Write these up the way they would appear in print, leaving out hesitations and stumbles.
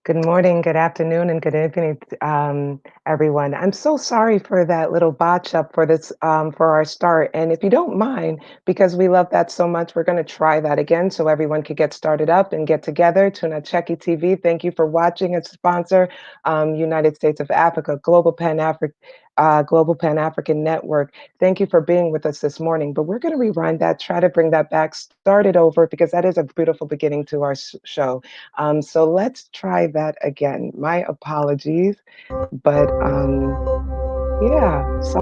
Good morning, good afternoon, and good evening, everyone. I'm so sorry for that little botch up for this for our start. And if you don't mind, because we love that so much, we're going to try that again so everyone could get started up and get together. Tuna Cheki TV, thank you for watching. It's sponsor United States of Africa, Global Pan African Network. Thank you for being with us this morning. But we're going to rewind that, try to bring that back, start it over because that is a beautiful beginning to our show. So let's try that again. My apologies, but yeah. So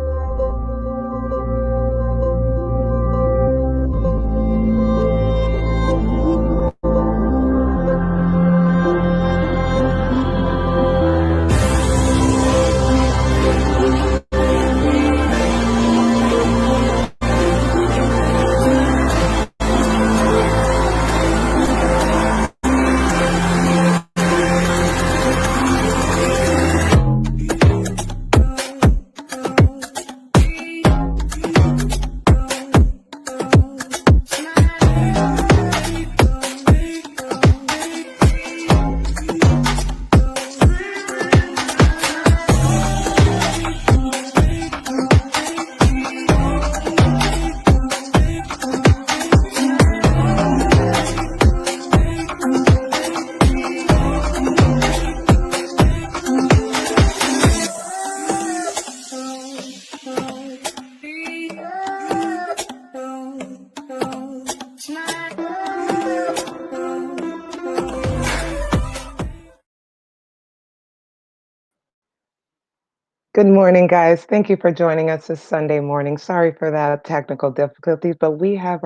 good morning, guys. Thank you for joining us this Sunday morning. Sorry for that technical difficulties, but we have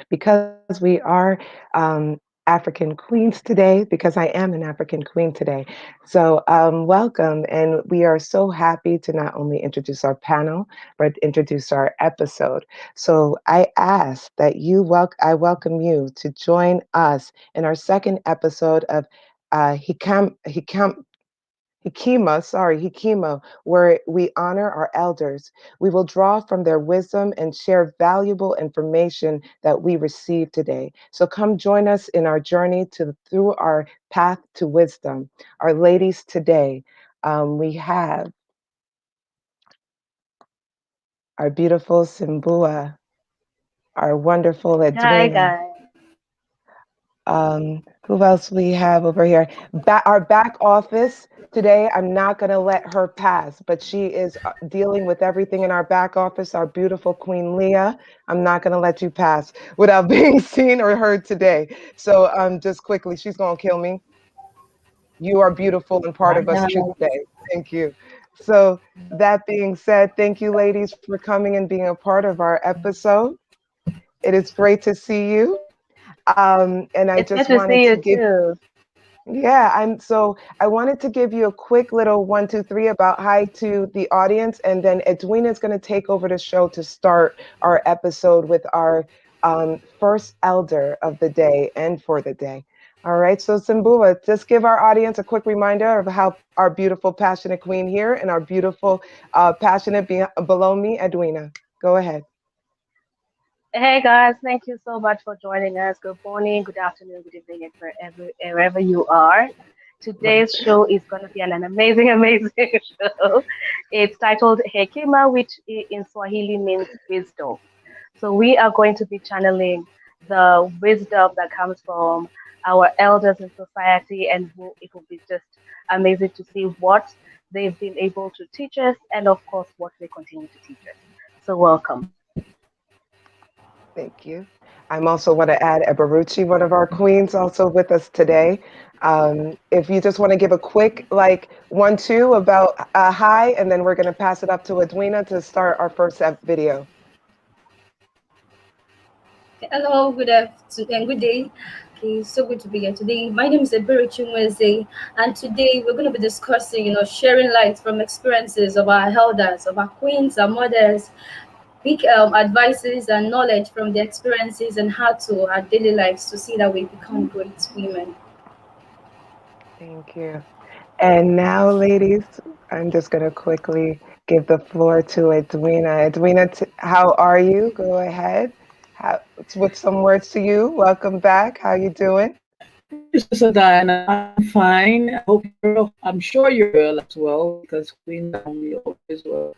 because we are African queens today, because I am an African queen today. So welcome, and we are so happy to not only introduce our panel, but introduce our episode. So I welcome you to join us in our second episode of Hekima, where we honor our elders. We will draw from their wisdom and share valuable information that we receive today. So come join us in our journey through our path to wisdom. Our ladies today, we have our beautiful Simbua, our wonderful Hi Edwina. guys. Who else we have over here? Our back office today. I'm not going to let her pass, but she is dealing with everything in our back office. Our beautiful Queen Leah. I'm not going to let you pass without being seen or heard today. So just quickly, she's going to kill me. You are beautiful and part of us today. Thank you. So that being said, thank you, ladies, for coming and being a part of our episode. It is great to see you. And I It's good just to wanted see to you give too. I wanted to give you a quick little 1, 2, 3 about hi to the audience, and then Edwina is going to take over the show to start our episode with our first elder of the day and for the day. All right, so Simbua, just give our audience a quick reminder of how our beautiful, passionate queen here and our beautiful, below me, Edwina. Go ahead. Hey guys, thank you so much for joining us. Good morning, good afternoon, good evening, and wherever you are. Today's show is going to be an amazing, amazing show. It's titled Hekima, which in Swahili means wisdom. So we are going to be channeling the wisdom that comes from our elders in society, and it will be just amazing to see what they've been able to teach us, and of course, what they continue to teach us. So welcome. Thank you. I'm also want to add Eberuchi, one of our queens, also with us today. If you just want to give a quick, like, 1, 2 about hi, and then we're going to pass it up to Edwina to start our first video. Hello, good afternoon and good day. Okay, so good to be here today. My name is Ebere Chimweze, and today we're going to be discussing, sharing light from experiences of our elders, of our queens, our mothers, big advices and knowledge from their experiences and how to our daily lives to see that we become great women. Thank you. And now, ladies, I'm just going to quickly give the floor to Edwina. Edwina, how are you? Go ahead. With some words to you. Welcome back. How you doing? Thank you, Sister Diana. I'm fine. I hope I'm sure you're well as well because Queen Naomi always well.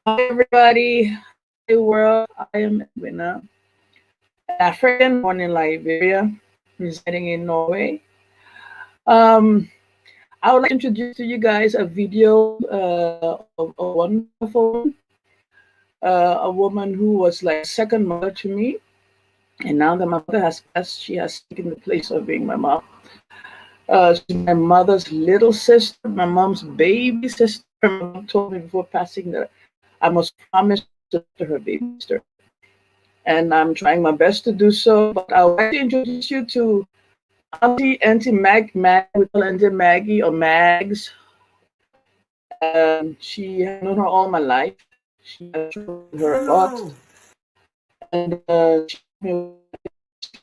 Hi, everybody. Hi, world. I am Edwina, an African born in Liberia, residing in Norway. Um, I would like to introduce to you guys a video of a wonderful woman, a woman who was like a second mother to me. And now that my mother has passed, she has taken the place of being my mom. She's my mother's little sister, my mom's baby sister. My mom told me before passing that I must promise to her baby sister. And I'm trying my best to do so. But I would like to introduce you to Auntie Mag, we call her Auntie Maggie or Mags. She has known her all my life. She has shown her a lot. Hello. And she's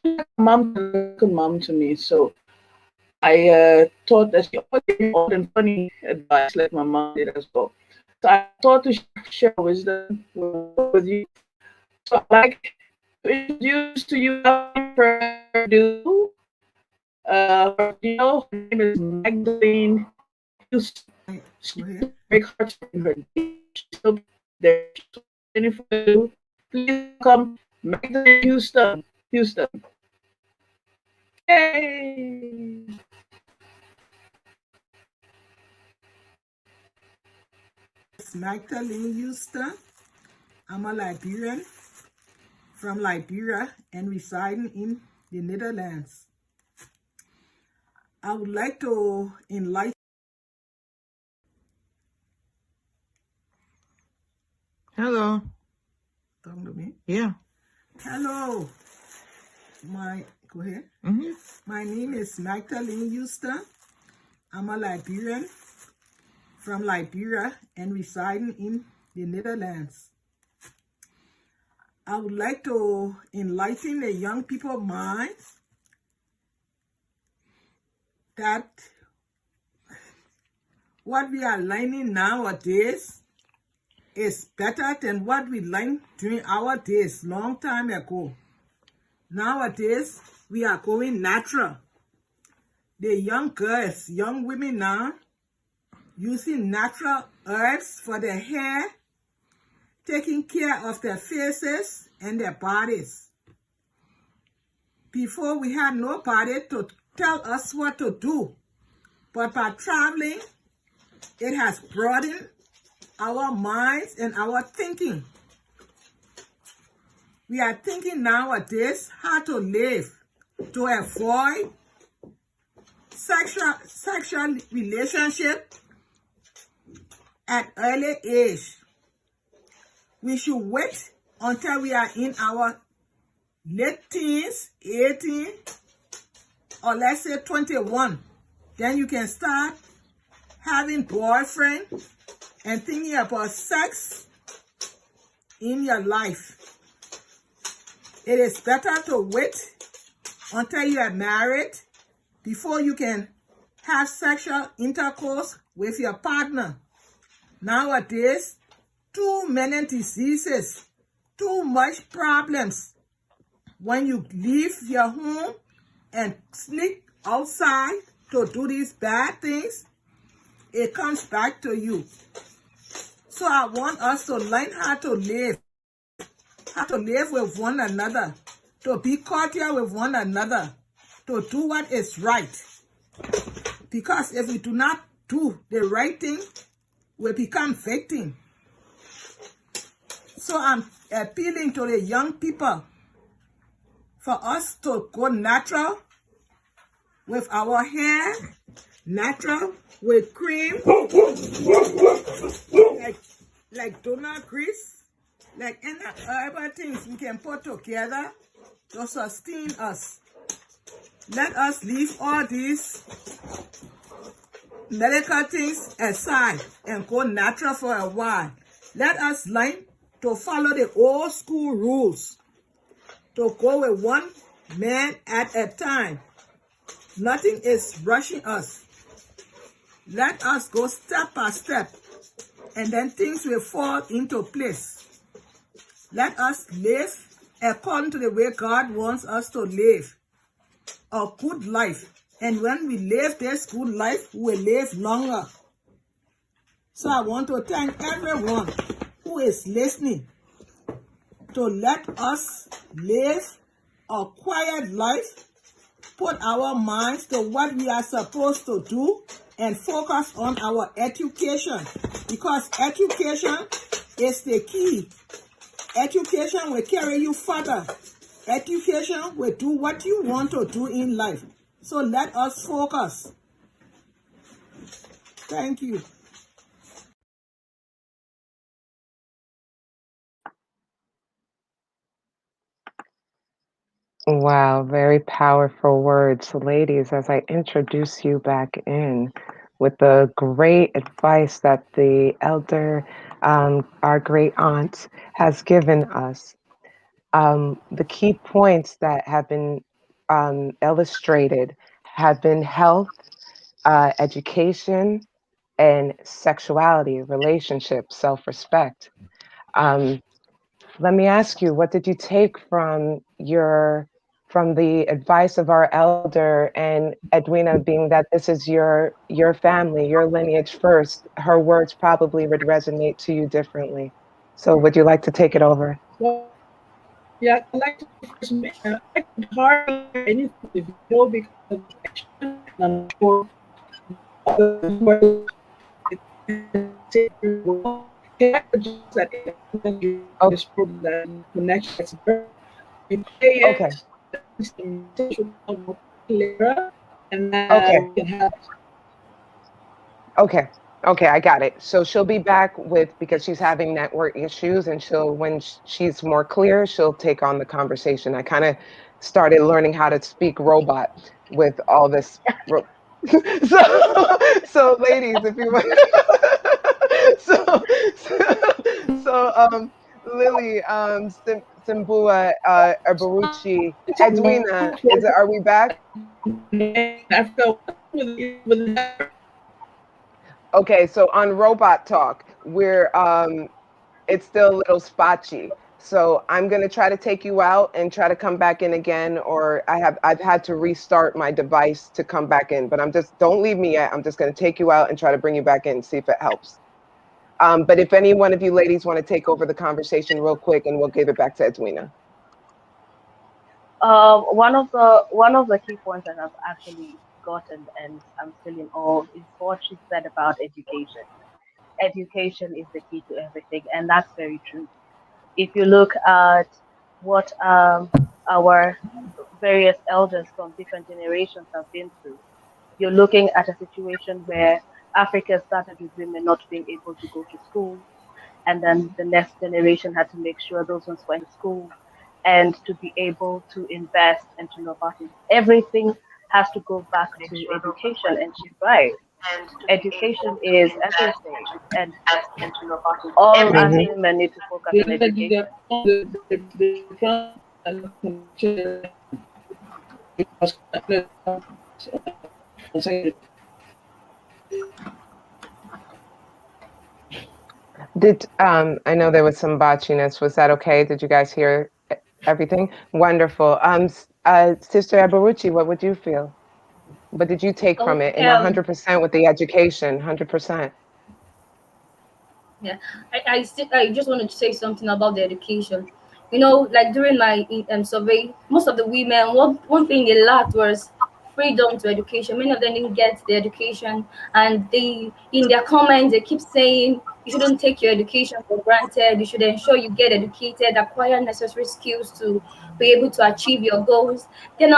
like a mom, like a mom to me. So I thought that she always gave me odd and funny advice, like my mom did as well. So I thought to share wisdom with you. So I'd like to introduce to you without any further ado, her name is Magdalene Houston. She's Go ahead. very hard in her day. She's still there. She's 24. Please welcome Magdalene Houston. Houston. Yay! It's Magdalene Houston. I'm a Liberian from Liberia and residing in the Netherlands. I would like to enlighten. Hello. Talking to me. Yeah. Hello. Go ahead. Mm-hmm. My name is Magdalene Houston. I'm a Liberian from Liberia and residing in the Netherlands. I would like to enlighten the young people's minds that what we are learning nowadays is better than what we learned during our days, long time ago. Nowadays, we are going natural. The young girls, young women now, using natural herbs for their hair, taking care of their faces and their bodies. Before, we had nobody to tell us what to do, but by traveling, it has broadened our minds and our thinking. We are thinking nowadays how to live to avoid sexual relationship at early age. We should wait until we are in our late teens, 18, or let's say 21. Then you can start having boyfriend and thinking about sex in your life. It is better to wait until you are married before you can have sexual intercourse with your partner. Nowadays, too many diseases, too much problems. When you leave your home and sneak outside to do these bad things, it comes back to you. So I want us to learn how to live with one another, to be cordial with one another, to do what is right. Because if we do not do the right thing, we become victim. So I'm appealing to the young people for us to go natural with our hair, natural with cream, like donut grease, like any other things we can put together to sustain us. Let us leave all these medical things aside and go natural for a while. Let us learn to follow the old school rules, to go with one man at a time. Nothing is rushing us. Let us go step by step, and then things will fall into place. Let us live according to the way God wants us to live. a good life. And when we live this good life, we will live longer. So I want to thank everyone who is listening to let us live a quiet life, put our minds to what we are supposed to do, and focus on our education, because education is the key. Education will carry you further. Education will do what you want to do in life. So let us focus. Thank you. Wow, very powerful words. Ladies, as I introduce you back in with the great advice that the elder, our great aunt, has given us, the key points that have been illustrated have been health, education, and sexuality, relationships, self respect. Um, Let me ask you, what did you take from the advice of our elder and Edwina, being that this is your family, your lineage first? Her words probably would resonate to you differently. So would you like to take it over? Well, yeah, I like to go first. I could hardly hear anything of the video because of the connection, and I'm sure others who are listening, it's safe very well. Can I suggest that anytime during Oh, this program that the connection gets better, we play okay, it, at least the message will come more clearer, and okay, we can have. okay, okay. I got it. So she'll be back with because she's having network issues, and she'll when she's more clear, she'll take on the conversation. I kind of started learning how to speak robot with all this. So ladies, if you want, so, so Lily, Simbua, Baruchi, Edwina, are we back? Africa with the network. Okay, so on robot talk, it's still a little spotchy. So I'm gonna try to take you out and try to come back in again, or I've had to restart my device to come back in. But don't leave me yet. I'm just gonna take you out and try to bring you back in, see if it helps. But if any one of you ladies want to take over the conversation real quick, and we'll give it back to Edwina. One of the key points that I've actually gotten, and I'm still in awe, is what she said about education. Education is the key to everything, and that's very true. If you look at what our various elders from different generations have been through, you're looking at a situation where Africa started with women not being able to go to school, and then the next generation had to make sure those ones went to school, and to be able to invest and to know about it. Everything has to go back to education, and she's right. Education is everything, and all us Hmm. women need to focus on The, education. the front and the connection was Did I know there was some botchiness? Was that okay? Did you guys hear everything? Wonderful. Sister Abaruchi, what would you feel? What did you take from it? Okay. And 100% with the education, 100%. Yeah, I just wanted to say something about the education. You know, like during my survey, most of the women, one thing they lacked was freedom to education. Many of them didn't get the education, and they, in their comments, they keep saying you shouldn't take your education for granted. You should ensure you get educated, acquire necessary skills to be able to achieve your goals. Then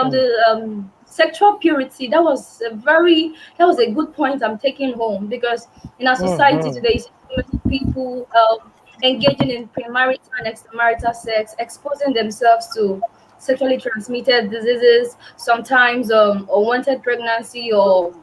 Mm, the sexual purity, that was a good point I'm taking home, because in our society mhm, today, you see so many people engaging in premarital and extramarital sex, exposing themselves to sexually transmitted diseases, sometimes unwanted pregnancy or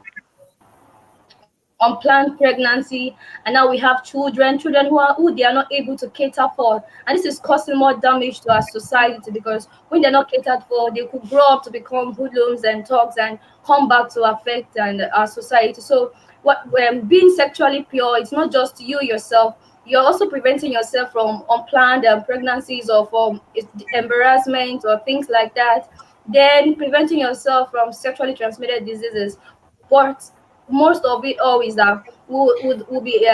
unplanned pregnancy, and now we have children who they are not able to cater for, and this is causing more damage to our society, because when they're not catered for, they could grow up to become hoodlums and thugs and come back to affect and our society. So what when being sexually pure, it's not just you yourself, you're also preventing yourself from unplanned pregnancies or from embarrassment or things like that. then preventing yourself from sexually transmitted diseases. But most of it all is that will be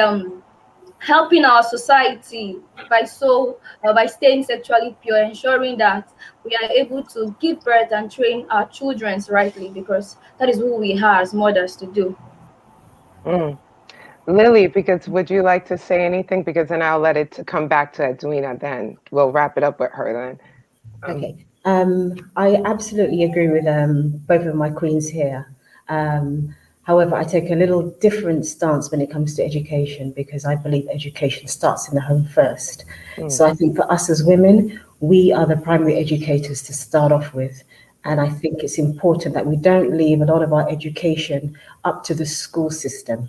helping our society by staying sexually pure, ensuring that we are able to give birth and train our children rightly, because that is who we are as mothers to do. Mm. Lily, because would you like to say anything? Because then I'll let it to come back to Edwina. Then we'll wrap it up with her. Then. Okay. I absolutely agree with both of my queens here. However, I take a little different stance when it comes to education because I believe education starts in the home first. Mm, So I think for us as women, we are the primary educators to start off with. And I think it's important that we don't leave a lot of our education up to the school system.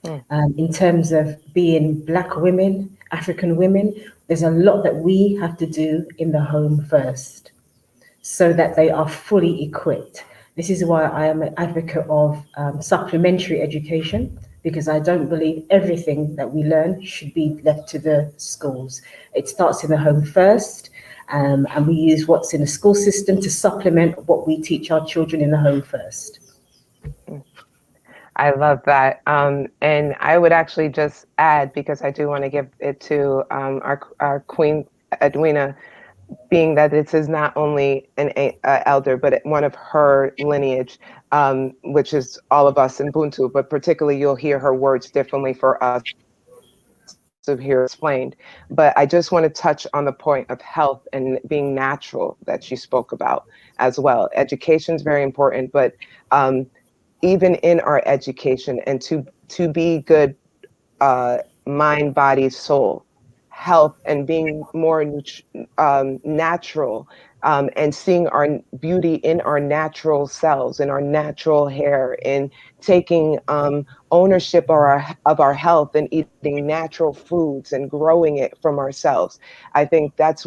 mm, In terms of being Black women, African women, there's a lot that we have to do in the home first so that they are fully equipped. This is why I am an advocate of supplementary education, because I don't believe everything that we learn should be left to the schools. It starts in the home first, and we use what's in the school system to supplement what we teach our children in the home first. mm. I love that. And I would actually just add, because I do want to give it to our Queen Edwina, being that this is not only an elder, but one of her lineage, which is all of us in Ubuntu, but particularly you'll hear her words differently for us to hear explained. But I just want to touch on the point of health and being natural that she spoke about as well. Education is very important, but even in our education and to be good mind, body, soul, health, and being more natural, and seeing our beauty in our natural selves, in our natural hair, in taking ownership of our health and eating natural foods and growing it from ourselves. I think that's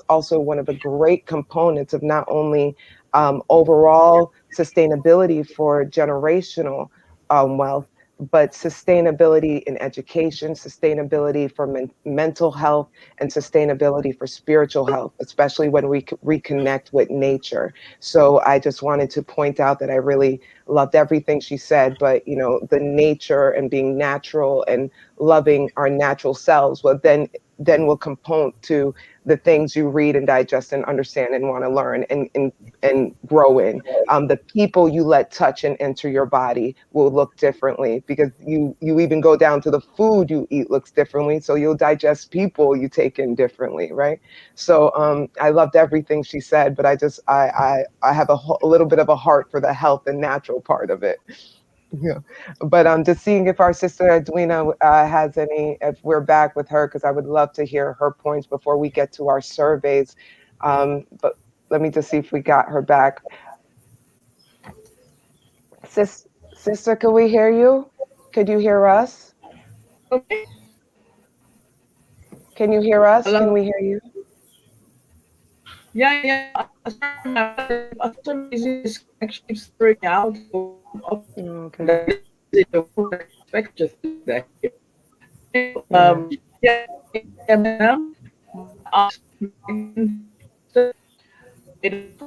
also one of the great components of not only overall sustainability for generational wealth, but sustainability in education, sustainability for mental health, and sustainability for spiritual health, especially when we reconnect with nature. So I just wanted to point out that I really loved everything she said, but the nature and being natural and loving our natural selves, well, then will component to the things you read and digest and understand and want to learn and grow in. The people you let touch and enter your body will look differently, because you even go down to the food you eat looks differently. So you'll digest people you take in differently, right? So I loved everything she said, but I have a little bit of a heart for the health and natural part of it. Yeah, but just seeing if our sister Edwina has any, if we're back with her, because I would love to hear her points before we get to our surveys. But let me just see if we got her back. Sister, can we hear you? Could you hear us? Okay. Can you hear us? Can Hello. we hear you? Yeah. Sorry, for some reason this connection keeps throwing out. So Okay. expect just that. Yeah. Yeah, ma'am. Ask it is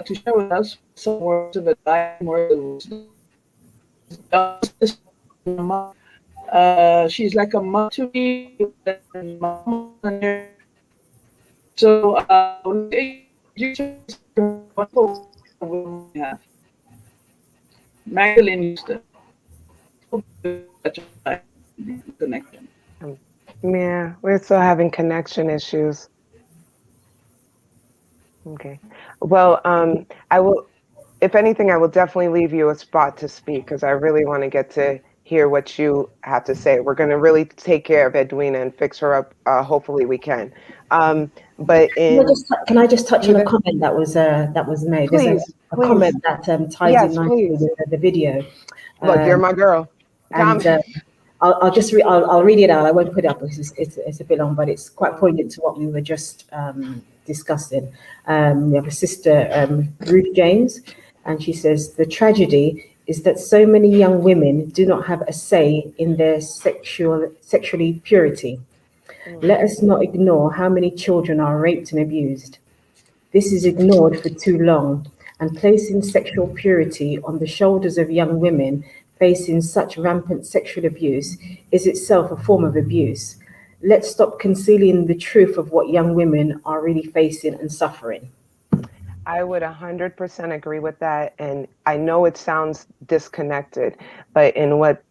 to share with us some words of advice, some words of wisdom. She's like a mom to me. Mom, so introduce her wonderful woman we have, Magdalene Houston. Such a connection. Um, yeah, we're still having connection issues. Okay. Well, I will, if anything, I will definitely leave you a spot to speak, because I really want to get to hear what you have to say. We're going to really take care of Edwina and fix her up. Hopefully we can. But Can I just touch on a Judith, comment that was made? There's please, a please. comment that ties in Yes, nicely please. with the video. Look, you're Um, my girl. and Come. I'll read it out. I won't put it up because it's a bit long, but it's quite Mm, poignant to what we were just discussing. We have a sister, Ruth James, and she says the tragedy is that so many young women do not have a say in their sexually purity. mm, Let us not ignore how many children are raped and abused. This is ignored for too long, and placing sexual purity on the shoulders of young women facing such rampant sexual abuse is itself a form of abuse. Let's stop concealing the truth of what young women are really facing and suffering. I would 100% agree with that. And I know it sounds disconnected, but in what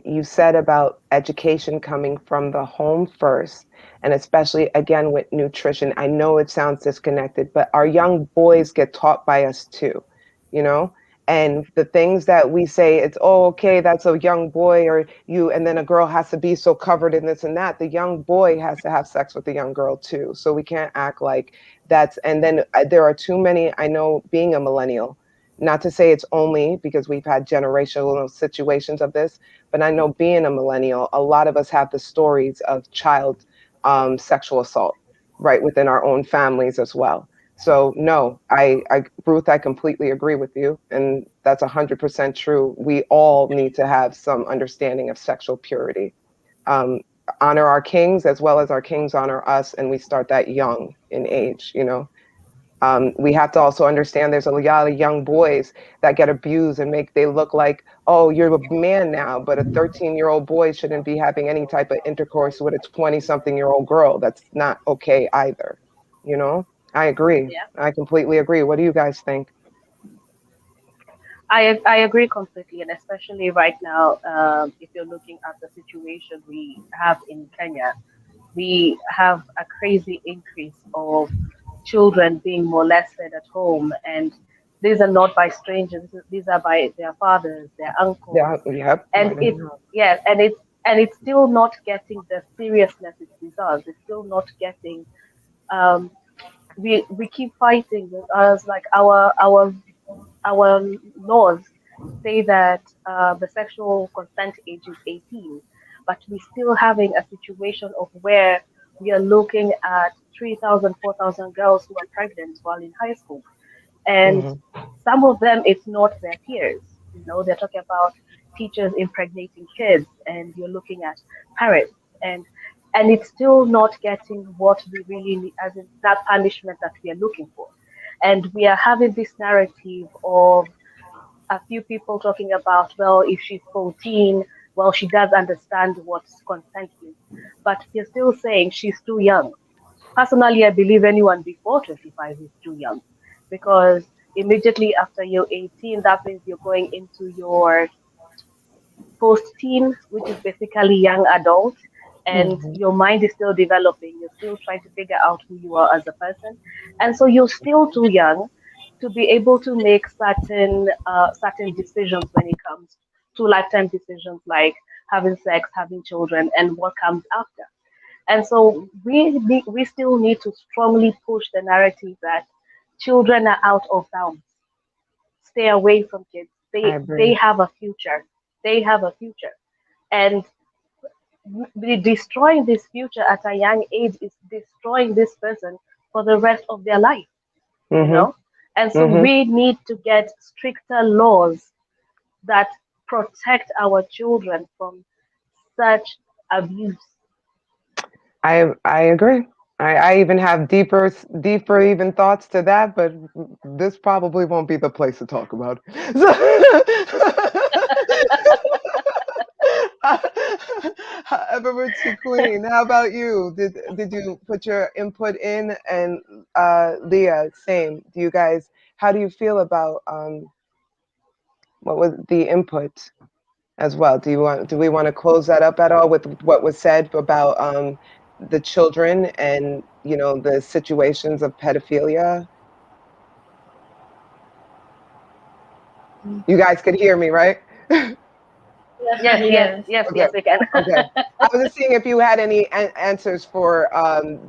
you said about education coming from the home first, and especially again with nutrition, I know it sounds disconnected, but our young boys get taught by us too, you know? And the things that we say, it's, oh, okay, that's a young boy, or you, and then a girl has to be so covered in this and that. The young boy has to have sex with the young girl too. So we can't act like that's, and then there are too many. I know, being a millennial, not to say it's only because we've had generational situations of this, but I know, being a millennial, a lot of us have the stories of child sexual assault right within our own families as well. So no, Ruth, I completely agree with you, and that's 100% true. We all need to have some understanding of sexual purity. um, Honor our kings as well as our kings honor us, and we start that young in age. We have to also understand there's a lot of young boys that get abused and make they look like, oh, you're a man now, but a 13-year-old boy shouldn't be having any type of intercourse with a 20-something-year-old girl. That's not okay either. You know, I agree. Yeah. I completely agree. What do you guys think? I agree completely, and especially right now, if you're looking at the situation we have in Kenya, we have a crazy increase of children being molested at home, and these are not by strangers; these are by their fathers, their Yeah, uncles, yep, and right in it's the house. yes, and it's still not getting the seriousness it deserves. It's still not getting. Um, we keep fighting with us like our laws say that the sexual consent age is 18, but we're still having a situation of where we are looking at 3,000, 4,000 girls who are pregnant while in high school. And Hmm. some of them, it's not their peers. They're talking about teachers impregnating kids, and you're looking at parents, and it's still not getting what we really need, as in that punishment that we are looking for. And we are having this narrative of a few people talking about, well, if she's 14, well, she does understand what consent is. But you're still saying she's too young. Personally, I believe anyone before 25 is too young, because immediately after you're 18, that means you're going into your post teen, which is basically young adult, and Hmm. your mind is still developing. You're still trying to figure out who you are as a person, and so you're still too young to be able to make certain decisions when it comes to lifetime decisions like having sex, having children, and what comes after. And so we still need to strongly push the narrative that children are out of bounds. Stay away from kids. I They agree. have a future. They have a future, and destroying this future at a young age is destroying this person for the rest of their life. You Hmm. know, and so Hmm. we need to get stricter laws that protect our children from such abuse. I agree. I even have deeper even thoughts to that, but this probably won't be the place to talk about it. However, to Queen, how about you? Did you put your input in? And Leah, same. Do you guys? How do you feel about what was the input as well? Do we want to close that up at all with what was said about the children and the situations of pedophilia? You guys could hear me, right? Yeah, Yes, yes, yes. yes, Okay. yes, we can. Okay. I was just seeing if you had any answers for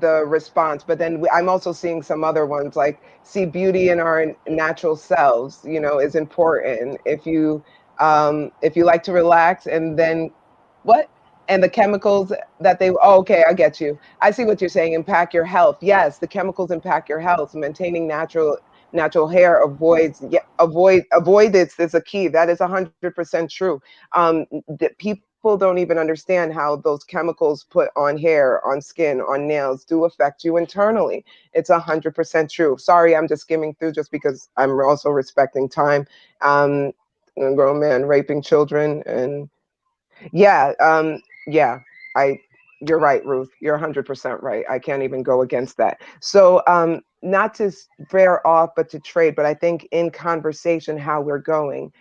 the response, but then I'm also seeing some other ones like see beauty in our natural selves, is important. If you like to relax and then what? And the chemicals that oh, okay, I get you. I see what you're saying. Impact your health. Yes, the chemicals impact your health. Maintaining natural hair avoids, yeah, avoidance is a key. That is 100% true. people don't even understand how those chemicals put on hair, on skin, on nails do affect you internally. It's 100% true. Sorry, I'm just skimming through just because I'm also respecting time. Um, a grown man raping children, and yeah, yeah, I, you're right, Ruth. You're 100% right. I can't even go against that. So, not to veer off, but to trade, but I think in conversation, how we're going,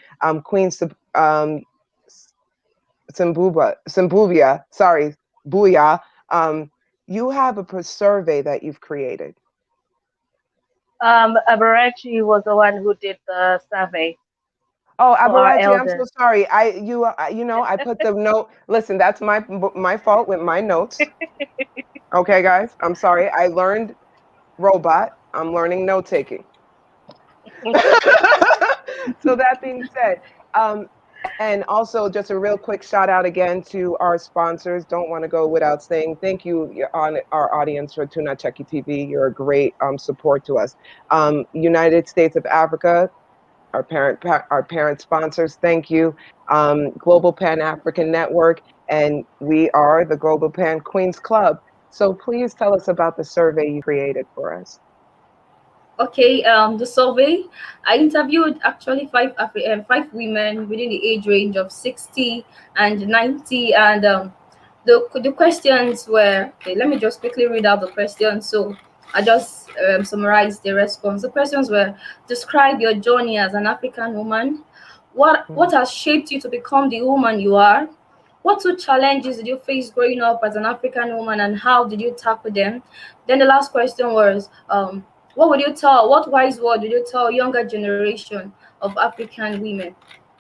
Queen Simbuvia, sorry, Booyah, you have a survey that you've created. Aberrachi was the one who did the survey Oh, for our Abarachi, I'm so elders. sorry. You know, I put the note. Listen, that's my fault with my notes. Okay, guys, I'm sorry. I learned robot. I'm learning note taking. So that being said, and also just a real quick shout out again to our sponsors. Don't want to go without saying thank you on our audience for Tuna Cheki TV. You're a great support to us. United States of Africa, our parent sponsors. Thank you. Global Pan African Network, and we are the Global Pan Queens Club. So please tell us about the survey you created for us. Okay, the survey, I interviewed actually five women within the age range of 60 and 90, and the questions were, okay, let me just quickly read out the questions. So I just summarized the response. The questions were: describe your journey as an African woman. What has shaped you to become the woman you are? What two challenges did you face growing up as an African woman, and how did you tackle them? Then the last question was, what wise word would you tell younger generation of African women?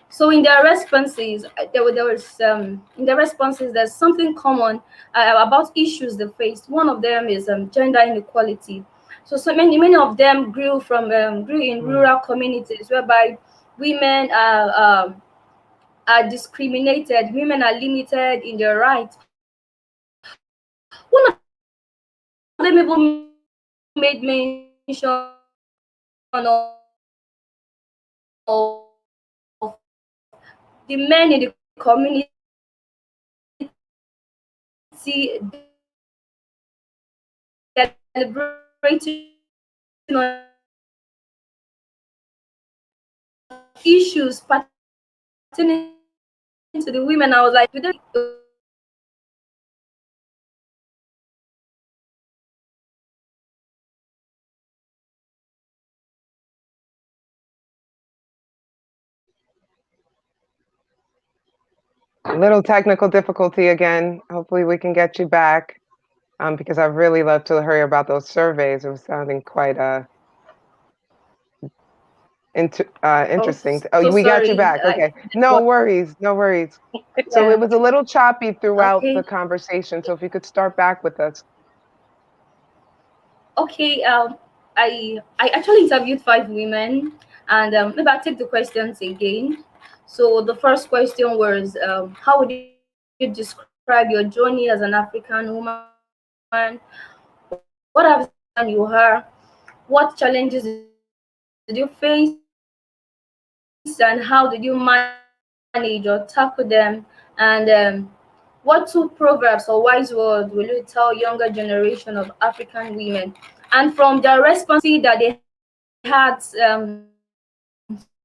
So in their responses, in their responses, there's something common about issues they faced. One of them is gender inequality. So many of them grew in Mm, rural communities whereby women are discriminated, women are limited in their rights. One of them even made mention of the men in the community deliberating on issues pertaining to the women. I was like, do they little technical difficulty again. Hopefully, we can get you back because I really love to hear about those surveys. It was sounding quite Oh, interesting. so Oh, we got you sorry. back. Okay, no worries, no worries. So it Yeah. was a little choppy throughout the Okay. conversation. So if you could start back with us. Okay. I actually interviewed five women, and maybe I'll take the questions again. So the first question was, how would you describe your journey as an African woman? What have you faced as an African woman you are? What challenges did you face, and how did you manage or tackle them? And what two proverbs or wise words will you tell younger generation of African women? And from their responses, you can see that they had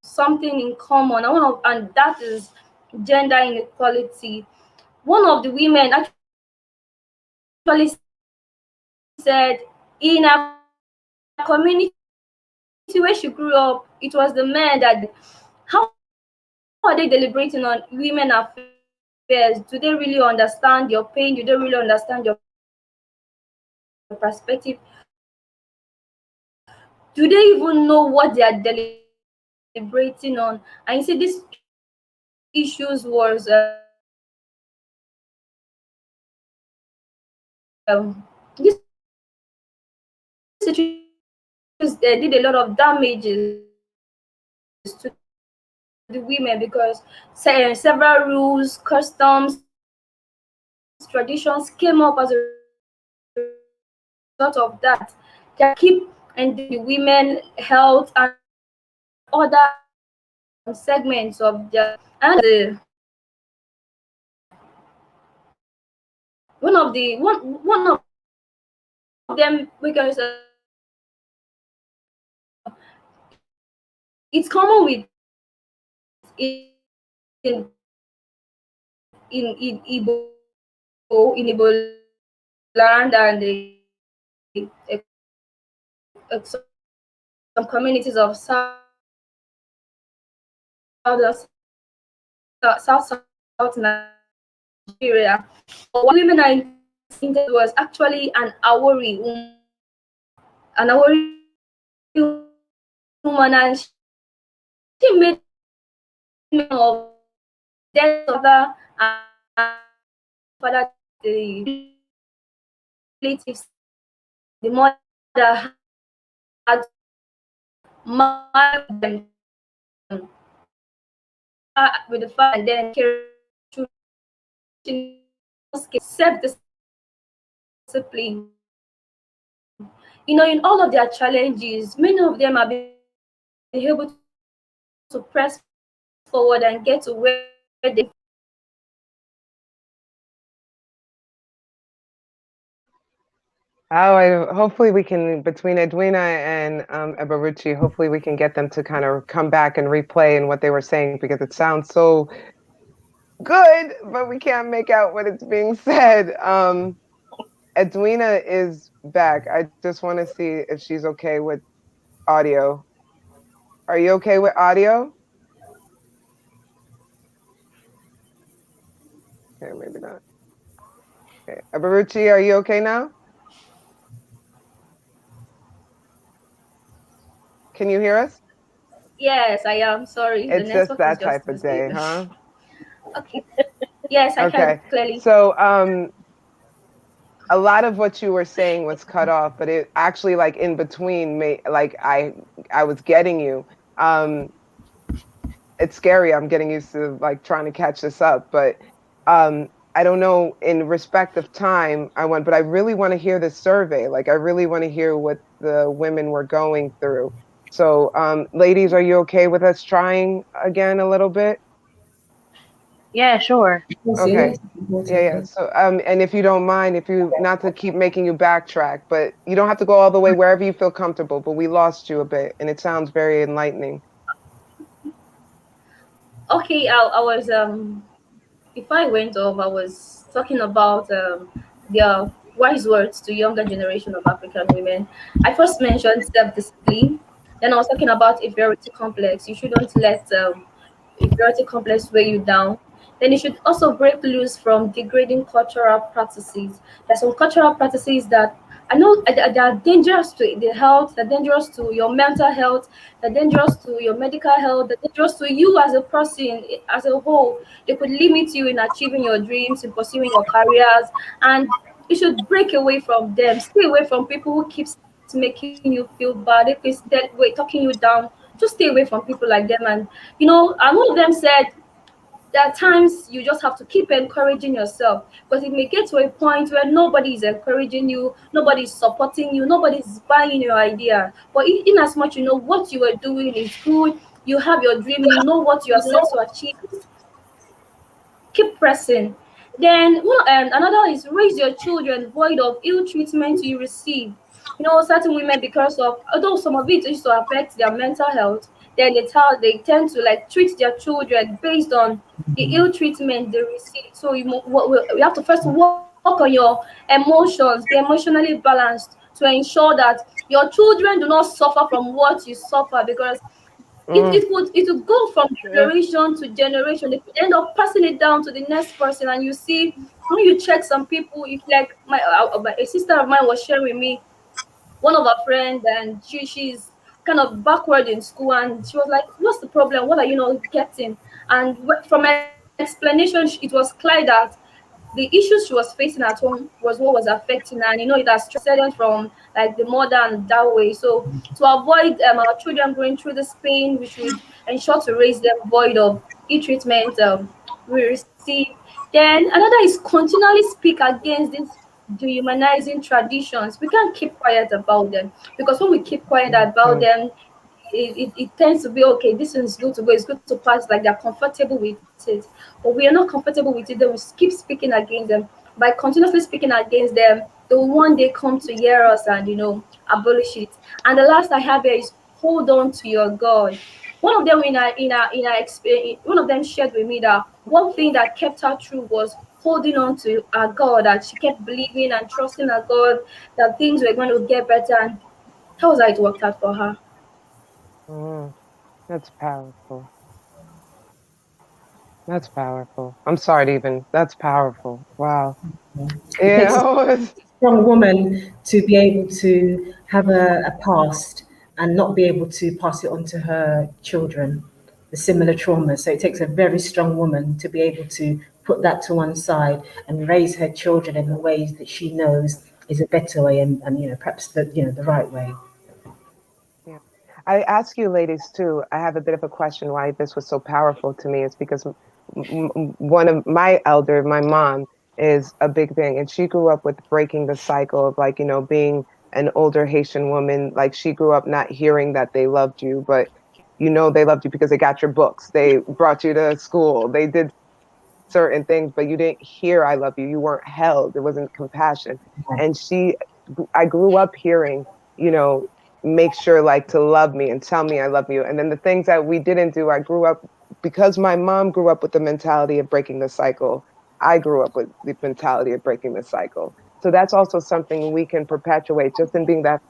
something in common, and that is gender inequality. One of the women actually said in her community where she grew up, it was the men that how are they deliberating on women affairs? Do they really understand your pain? Do they really understand your perspective? Do they even know what they are deliberating on? And you see, these issues was did a lot of damages to the women because several rules, customs, traditions came up as a result of that. They are keep endangering the women health and other segments of their society. And one of them we can use it's common with in Igbo land and some communities of South Nigeria. But what women are intended was actually an Awori woman, an Awori woman, and she made mention of death of her and father, the relatives, the mother had married them with the father and then carry self-discipline. You know, in all of their challenges, many of them have been able to press forward and get to where they Oh, hopefully we can, between Edwina and Eberucci, hopefully we can get them to kind of come back and replay and what they were saying because it sounds so good, but we can't make out what it's being said. Edwina is back. I just want to see if she's okay with audio. Are you okay with audio? Okay, maybe not. Okay. Eberucci, are you okay now? Can you hear us? Yes, I am. Sorry, the It's just network is that just type of day, unstable. huh? Okay. Yes, I can Okay. clearly. So, a lot of what you were saying was cut off, but it actually like in between me, like I was getting you. Um, it's scary. I'm getting used to like trying to catch this up, but I don't know. In respect of time, but I really want to hear the survey. Like I really want to hear what the women were going through. So, ladies, are you okay with us trying again a little bit? Yeah, sure. Yes, Okay. yes, important. Yeah, yeah. So, and if you don't mind, if you not to keep making you backtrack, but you don't have to go all the way wherever you feel comfortable. But we lost you a bit, and it sounds very enlightening. Okay, I was before I went off, I was talking about their wise words to younger generation of African women. I first mentioned self-discipline. Then I was talking about inferiority complex. You shouldn't let inferiority complex weigh you down. Then you should also break loose from degrading cultural practices. There's some cultural practices that I know they are dangerous to the health, they're dangerous to your mental health, they're dangerous to your medical health, they're dangerous to you as a person, as a whole. They could limit you in achieving your dreams, in pursuing your careers, and you should break away from them. Stay away from people who keeps making you feel bad, if it's that way talking you down. Just stay away from people like them. And and one of them said there are times you just have to keep encouraging yourself, because it may get to a point where nobody is encouraging you, nobody is supporting you, nobody is buying your idea. But in as much you know what you are doing is good, you have your dream, you know what you are set to achieve, keep pressing. Then another is raise your children void of ill treatment you receive. Certain women, because of although some of it used to affect their mental health, then they tend to like treat their children based on the ill treatment they receive. So we have to first work on your emotions, be emotionally balanced to ensure that your children do not suffer from what you suffer, because Mm, it would go from yeah. generation to generation. They could end up passing it down to the next person. And you see, when you check some people, if like a sister of mine was sharing with me one of her friends, and she's kind of backward in school, and she was like, "What's the problem? What are you not getting?" And from explanation, it was clear that the issues she was facing at home was what was affecting her, and it has transcended from like the mother and that way. So to avoid our children going through this pain, we should ensure to raise them void of e-treatment we receive. Then another is continually speak against these dehumanizing traditions. We can't keep quiet about them, because when we keep quiet about Mm, them, it tends to be okay. This is good to go. It's good to pass. Like they're comfortable with it, but we are not comfortable with it. Then we keep speaking against them. by continuously speaking against them, they will one day come to hear us and abolish it. And the last I have here is hold on to your God. One of them in our experience, one of them shared with me that one thing that kept her true was holding on to our God, that she kept believing and trusting our God that things were going to get better, and that was how it worked out for her. Mm, that's powerful. That's powerful. I'm sorry to even. That's powerful. Wow. It takes a Yeah. strong woman to be able to have a past and not be able to pass it on to her children, the similar trauma. So it takes a very strong woman to be able to put that to one side and raise her children in the ways that she knows is a better way and perhaps the right way. Yeah. I ask you ladies too, I have a bit of a question why this was so powerful to me. It's because one of my elder, my mom, is a big thing. And she grew up with breaking the cycle of like, being an older Haitian woman. Like she grew up not hearing that they loved you, but they loved you because they got your books. They brought you to school. They did certain things, but you didn't hear I love you. You weren't held. There wasn't compassion. And I grew up hearing, you know, make sure like to love me and tell me I love you. And then the things that we didn't do, I grew up because my mom grew up with the mentality of breaking the cycle. I grew up with the mentality of breaking the cycle. So that's also something we can perpetuate just in being that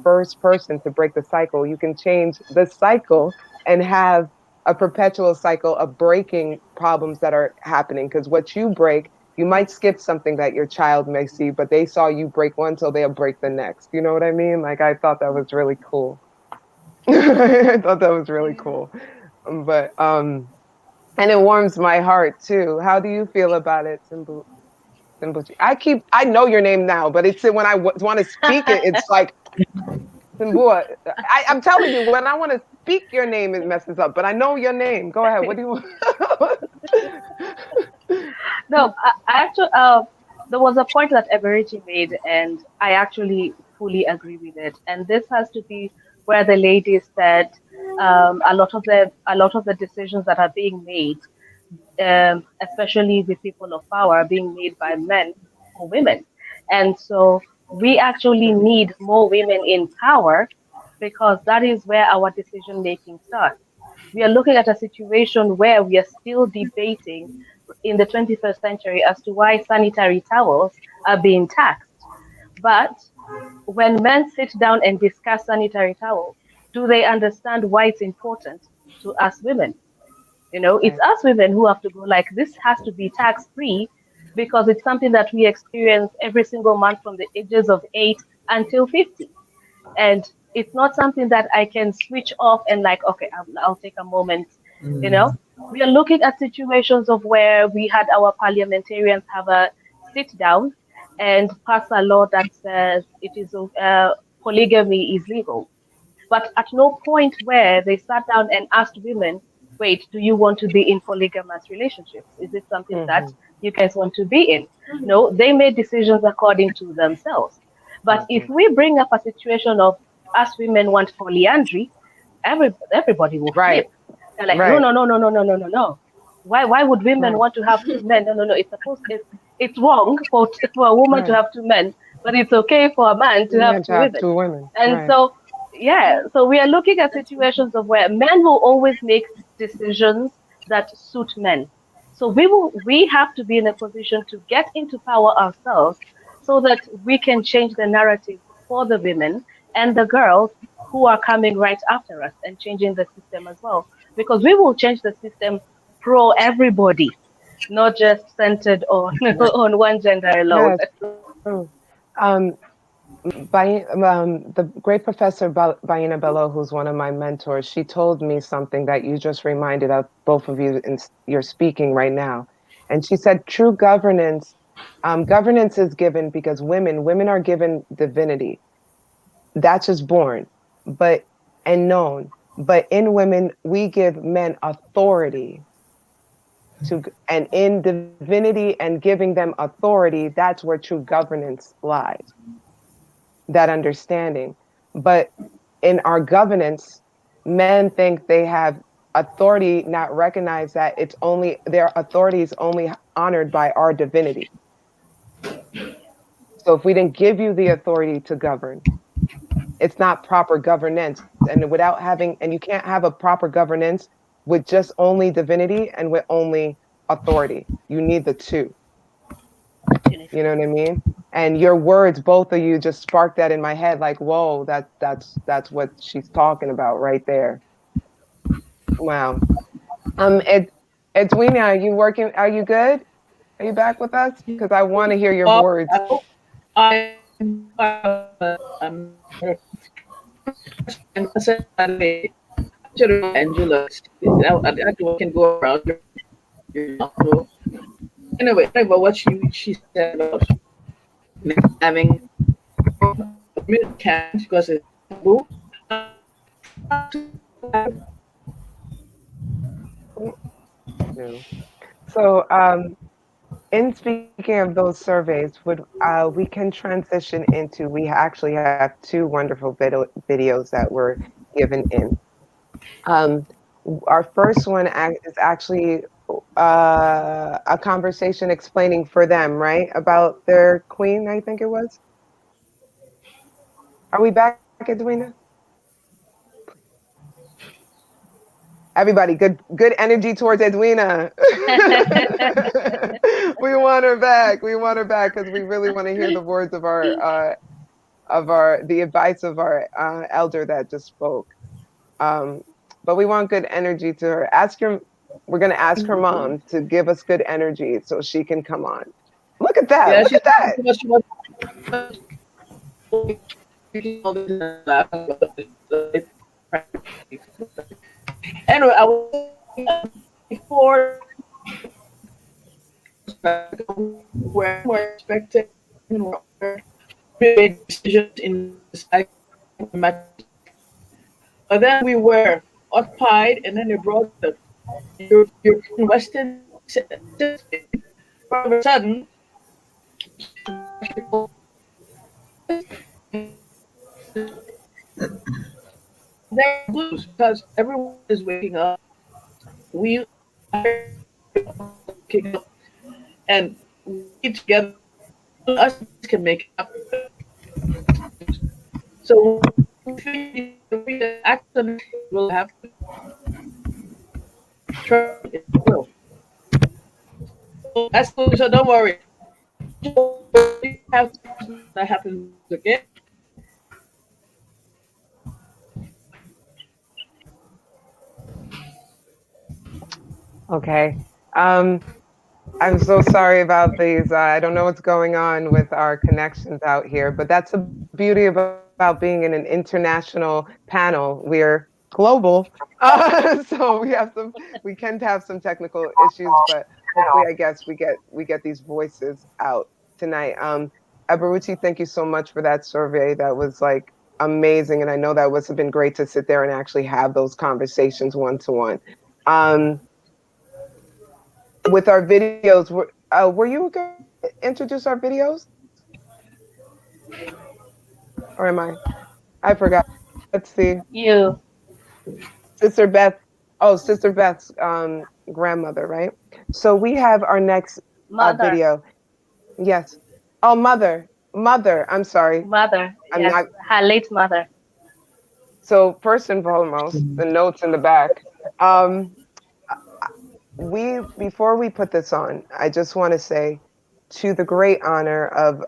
first person to break the cycle. You can change the cycle and have a perpetual cycle of breaking problems that are happening. Because what you break, you might skip something that your child may see, but they saw you break one, so they'll break the next. You know what I mean? Like, I thought that was really cool. I thought that was really cool. But, and it warms my heart too. How do you feel about it, Simbuchi? I know your name now, but it's when I want to speak it, it's like, Simbua, I'm telling you, when I want to speak your name, it messes up. But I know your name. Go ahead. What do you want? No, I actually, there was a point that Eberichi made, and I actually fully agree with it. And this has to be where the lady said a lot of the decisions that are being made, especially with people of power, are being made by men for women. And so we actually need more women in power because that is where our decision making starts. We are looking at a situation where we are still debating in the 21st century as to why sanitary towels are being taxed. But when men sit down and discuss sanitary towels, do they understand why it's important to us women? It's Right. us women who have to go like this has to be tax free because it's something that we experience every single month from the ages of 8 until 50. And it's not something that I can switch off and like, okay, I'll take a moment. You know, we are looking at situations of where we had our parliamentarians have a sit down and pass a law that says polygamy is legal, but at no point where they sat down and asked women, wait, do you want to be in polygamous relationships? Is it something that Mm-hmm. you guys want to be in? No, they made decisions according to themselves. But if Mm-hmm. we bring up a situation of us women want polyandry, everybody will flip. Right. They're like, no, Right. no, no, no, no, no, no, no, no. Why would women Right. want to have two men? No, no, no. It's wrong for a woman to Right. have two men, but it's okay for a man to have Man to two have women. two women. And Right. so yeah, so we are looking at situations of where men will always make decisions that suit men. So we have to be in a position to get into power ourselves so that we can change the narrative for the women and the girls who are coming right after us and changing the system as well. Because we will change the system pro everybody, not just centered on Right. on one gender alone. Yeah, it's true. Um, the great professor Baina Bello, who's one of my mentors, she told me something that you just reminded of both of you in you're speaking right now. And she said, true governance is given because women are given divinity. That's just born, but and known. But in women, we give men authority and in divinity and giving them authority, that's where true governance lies, that understanding. But in our governance, men think they have authority, not recognize that it's only their authority is only honored by our divinity. So if we didn't give you the authority to govern, it's not proper governance. And without having, and you can't have a proper governance with just only divinity and with only authority. You need the two. You know what I mean? And your words, both of you, just sparked that in my head. Like, whoa, that's what she's talking about right there. Wow. Edwina, are you working? Are you good? Are you back with us? Because I want to hear your words. I hope I'm and Angela, I can go around your mouth. So anyway, what she said about having can't because it's taboo. No. So, in speaking of those surveys, would we can transition into? We actually have two wonderful videos that were given in. Um, our first one is actually a conversation explaining for them, right, about their queen. I think it was. Are we back, Edwina? Everybody, good energy towards Edwina. We want her back. We want her back because we really want to hear the words of our the advice of our elder that just spoke. Um, but we want good energy to her. Ask her. We're gonna ask her mom to give us good energy so she can come on. Look at that! Yeah, Look she's at that! all this anyway, I was before we're expecting big decisions in society, but then we were occupied, and then they brought the European Western system. All of a sudden, they're blues because everyone is waking up. We are waking up, and we together, us can make it happen. So we actually will have to try it will. So that's so don't worry. You have that happens again. Okay. Um, I'm so sorry about these. I don't know what's going on with our connections out here, but that's the beauty about being in an international panel. We're global, so we can have some technical issues, but hopefully, I guess we get these voices out tonight. Abaruchi, thank you so much for that survey. That was like amazing, and I know that would have been great to sit there and actually have those conversations one to one. With our videos, were you going to introduce our videos, or am I? I forgot. Let's see. You, Sister Beth. Oh, Sister Beth's grandmother, right? So we have our next mother, video. Yes. Oh, mother. I'm sorry. mother, I'm yes, not. her late mother. So first and foremost, the notes in the back. Um, we before we put this on, I just want to say, to the great honor of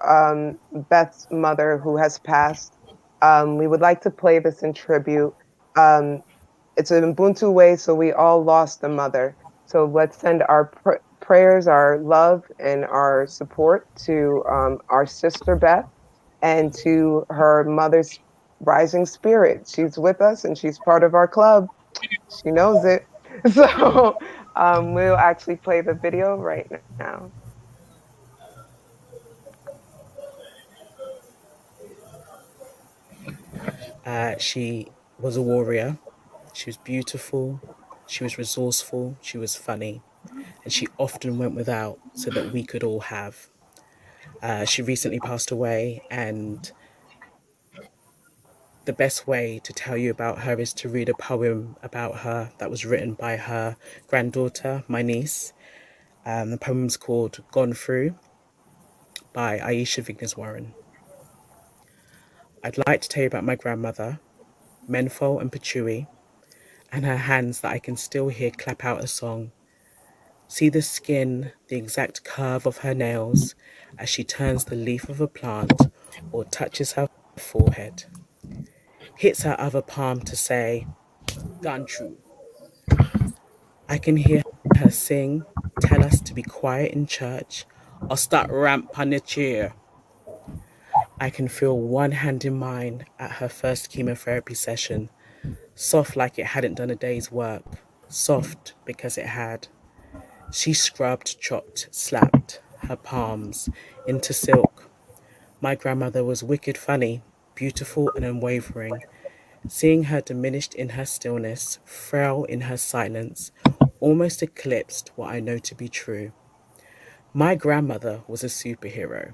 Beth's mother who has passed, we would like to play this in tribute. Um, it's an Ubuntu way, so we all lost a mother. So let's send our prayers, our love, and our support to our sister Beth and to her mother's rising spirit. She's with us and she's part of our club. She knows it. So we'll actually play the video right now. She was a warrior. She was beautiful. She was resourceful. She was funny. And she often went without so that we could all have. She recently passed away, and the best way to tell you about her is to read a poem about her that was written by her granddaughter, my niece. The poem's called Gone Through by Aisha Vignes Warren. I'd like to tell you about my grandmother, Menfol and Pachui, and her hands that I can still hear clap out a song. See the skin, the exact curve of her nails as she turns the leaf of a plant or touches her forehead, hits her other palm to say, "Gone true." I can hear her sing, tell us to be quiet in church or start ramp on the chair. I can feel one hand in mine at her first chemotherapy session, soft like it hadn't done a day's work, soft because it had. She scrubbed, chopped, slapped her palms into silk. My grandmother was wicked funny, beautiful and unwavering. Seeing her diminished in her stillness, frail in her silence, almost eclipsed what I know to be true. My grandmother was a superhero.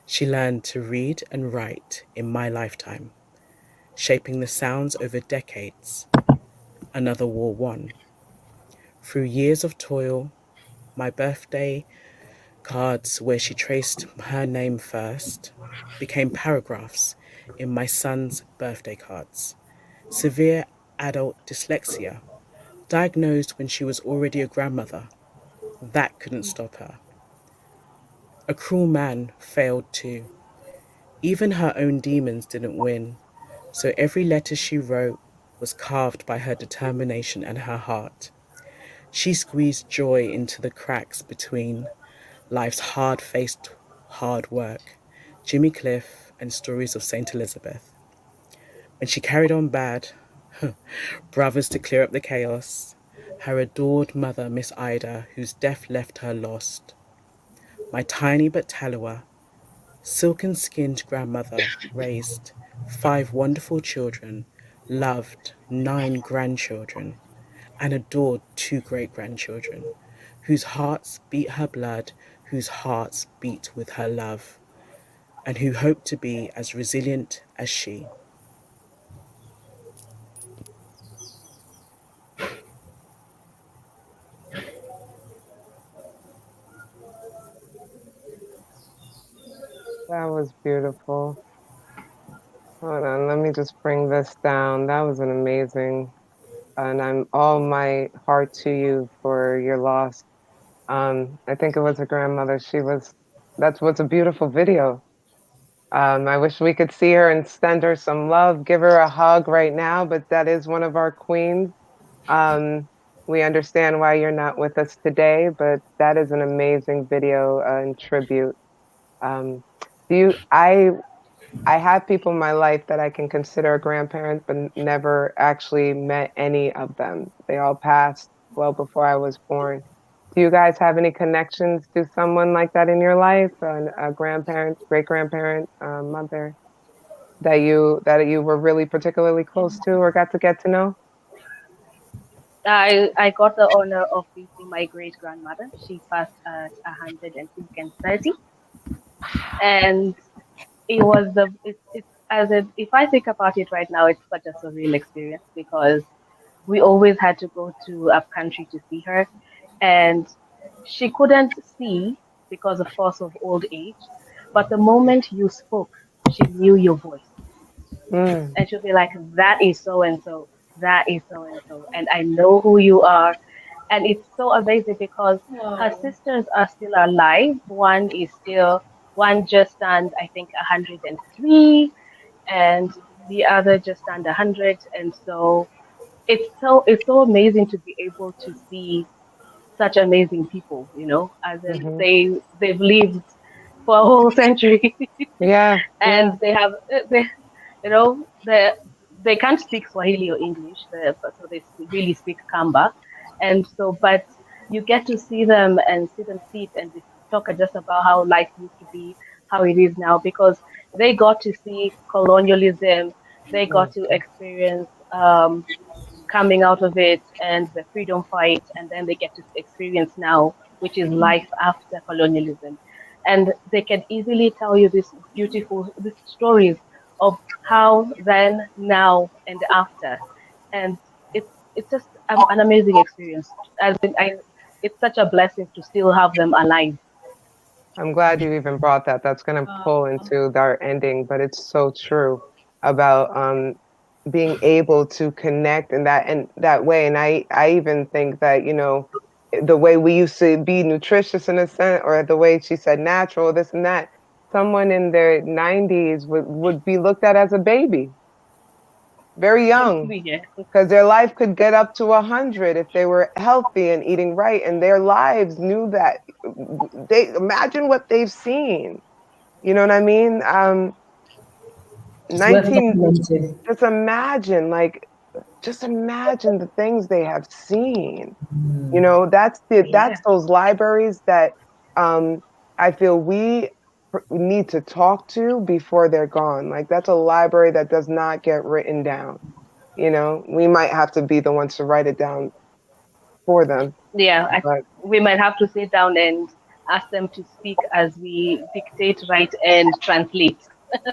She learned to read and write in my lifetime, shaping the sounds over decades. Another war won. Through years of toil, my birthday cards where she traced her name first became paragraphs in my son's birthday cards. Severe adult dyslexia, diagnosed when she was already a grandmother. That couldn't stop her. A cruel man failed too. Even her own demons didn't win. So every letter she wrote was carved by her determination and her heart. She squeezed joy into the cracks between life's hard-faced hard work, Jimmy Cliff, and stories of Saint Elizabeth. When she carried on bad, brothers to clear up the chaos, her adored mother, Miss Ida, whose death left her lost. My tiny but Talua, silken-skinned grandmother raised 5 wonderful children, loved 9 grandchildren, and adored 2 great-grandchildren, whose hearts beat her blood, whose hearts beat with her love, and who hoped to be as resilient as she. That was beautiful. Hold on, let me just bring this down. That was an amazing, and I'm all my heart to you for your loss. I think it was her grandmother. That was a beautiful video. I wish we could see her and send her some love, give her a hug right now, but that is one of our queens. Um, we understand why you're not with us today, but that is an amazing video and tribute. Um, do you, I have people in my life that I can consider a grandparent, but never actually met any of them. They all passed well before I was born. Do you guys have any connections to someone like that in your life? A grandparent, great grandparent, mother that you were really particularly close to or got to get to know? I got the honor of meeting my great grandmother. She passed at 130, and it was it's as if I think about it right now, it's such a surreal experience because we always had to go to up country to see her, and she couldn't see because of course of old age, but the moment you spoke, she knew your voice, Mm, and she'll be like, "That is so and so, that is so and so," and I know who you are. And it's so amazing because her Wow. sisters are still alive. One just turned, I think, 103, and the other just turned 100. And so it's so amazing to be able to see such amazing people, as in hmm. they've lived for a whole century, Yeah, yeah. and they they can't speak Swahili or English, so they really speak Kamba, and so but you get to see them and see them sit and they talk just about how life used to be, how it is now, because they got to see colonialism, they got to Mhm. experience coming out of it and the freedom fight, and then they get to experience now, which is life after colonialism. And they can easily tell you these stories of how then, now, and after. And it's just an amazing experience. As in, it's such a blessing to still have them alive. I'm glad you even brought that. That's going to pull into our ending, but it's so true about being able to connect in that way. And I even think that, the way we used to be nutritious in a sense, or the way she said natural, this and that, someone in their 90s would be looked at as a baby, very young, Yeah. because their life could get up to 100 if they were healthy and eating right, and their lives knew that. They imagine what they've seen. You know what I mean? It's worth 19, documenting. just imagine, like, just imagine the things they have seen. That's Yeah. those libraries that um, I feel we need to talk to before they're gone. Like, that's a library that does not get written down. We might have to be the ones to write it down for them. Yeah. But We might have to sit down and ask them to speak as we dictate, write, and translate.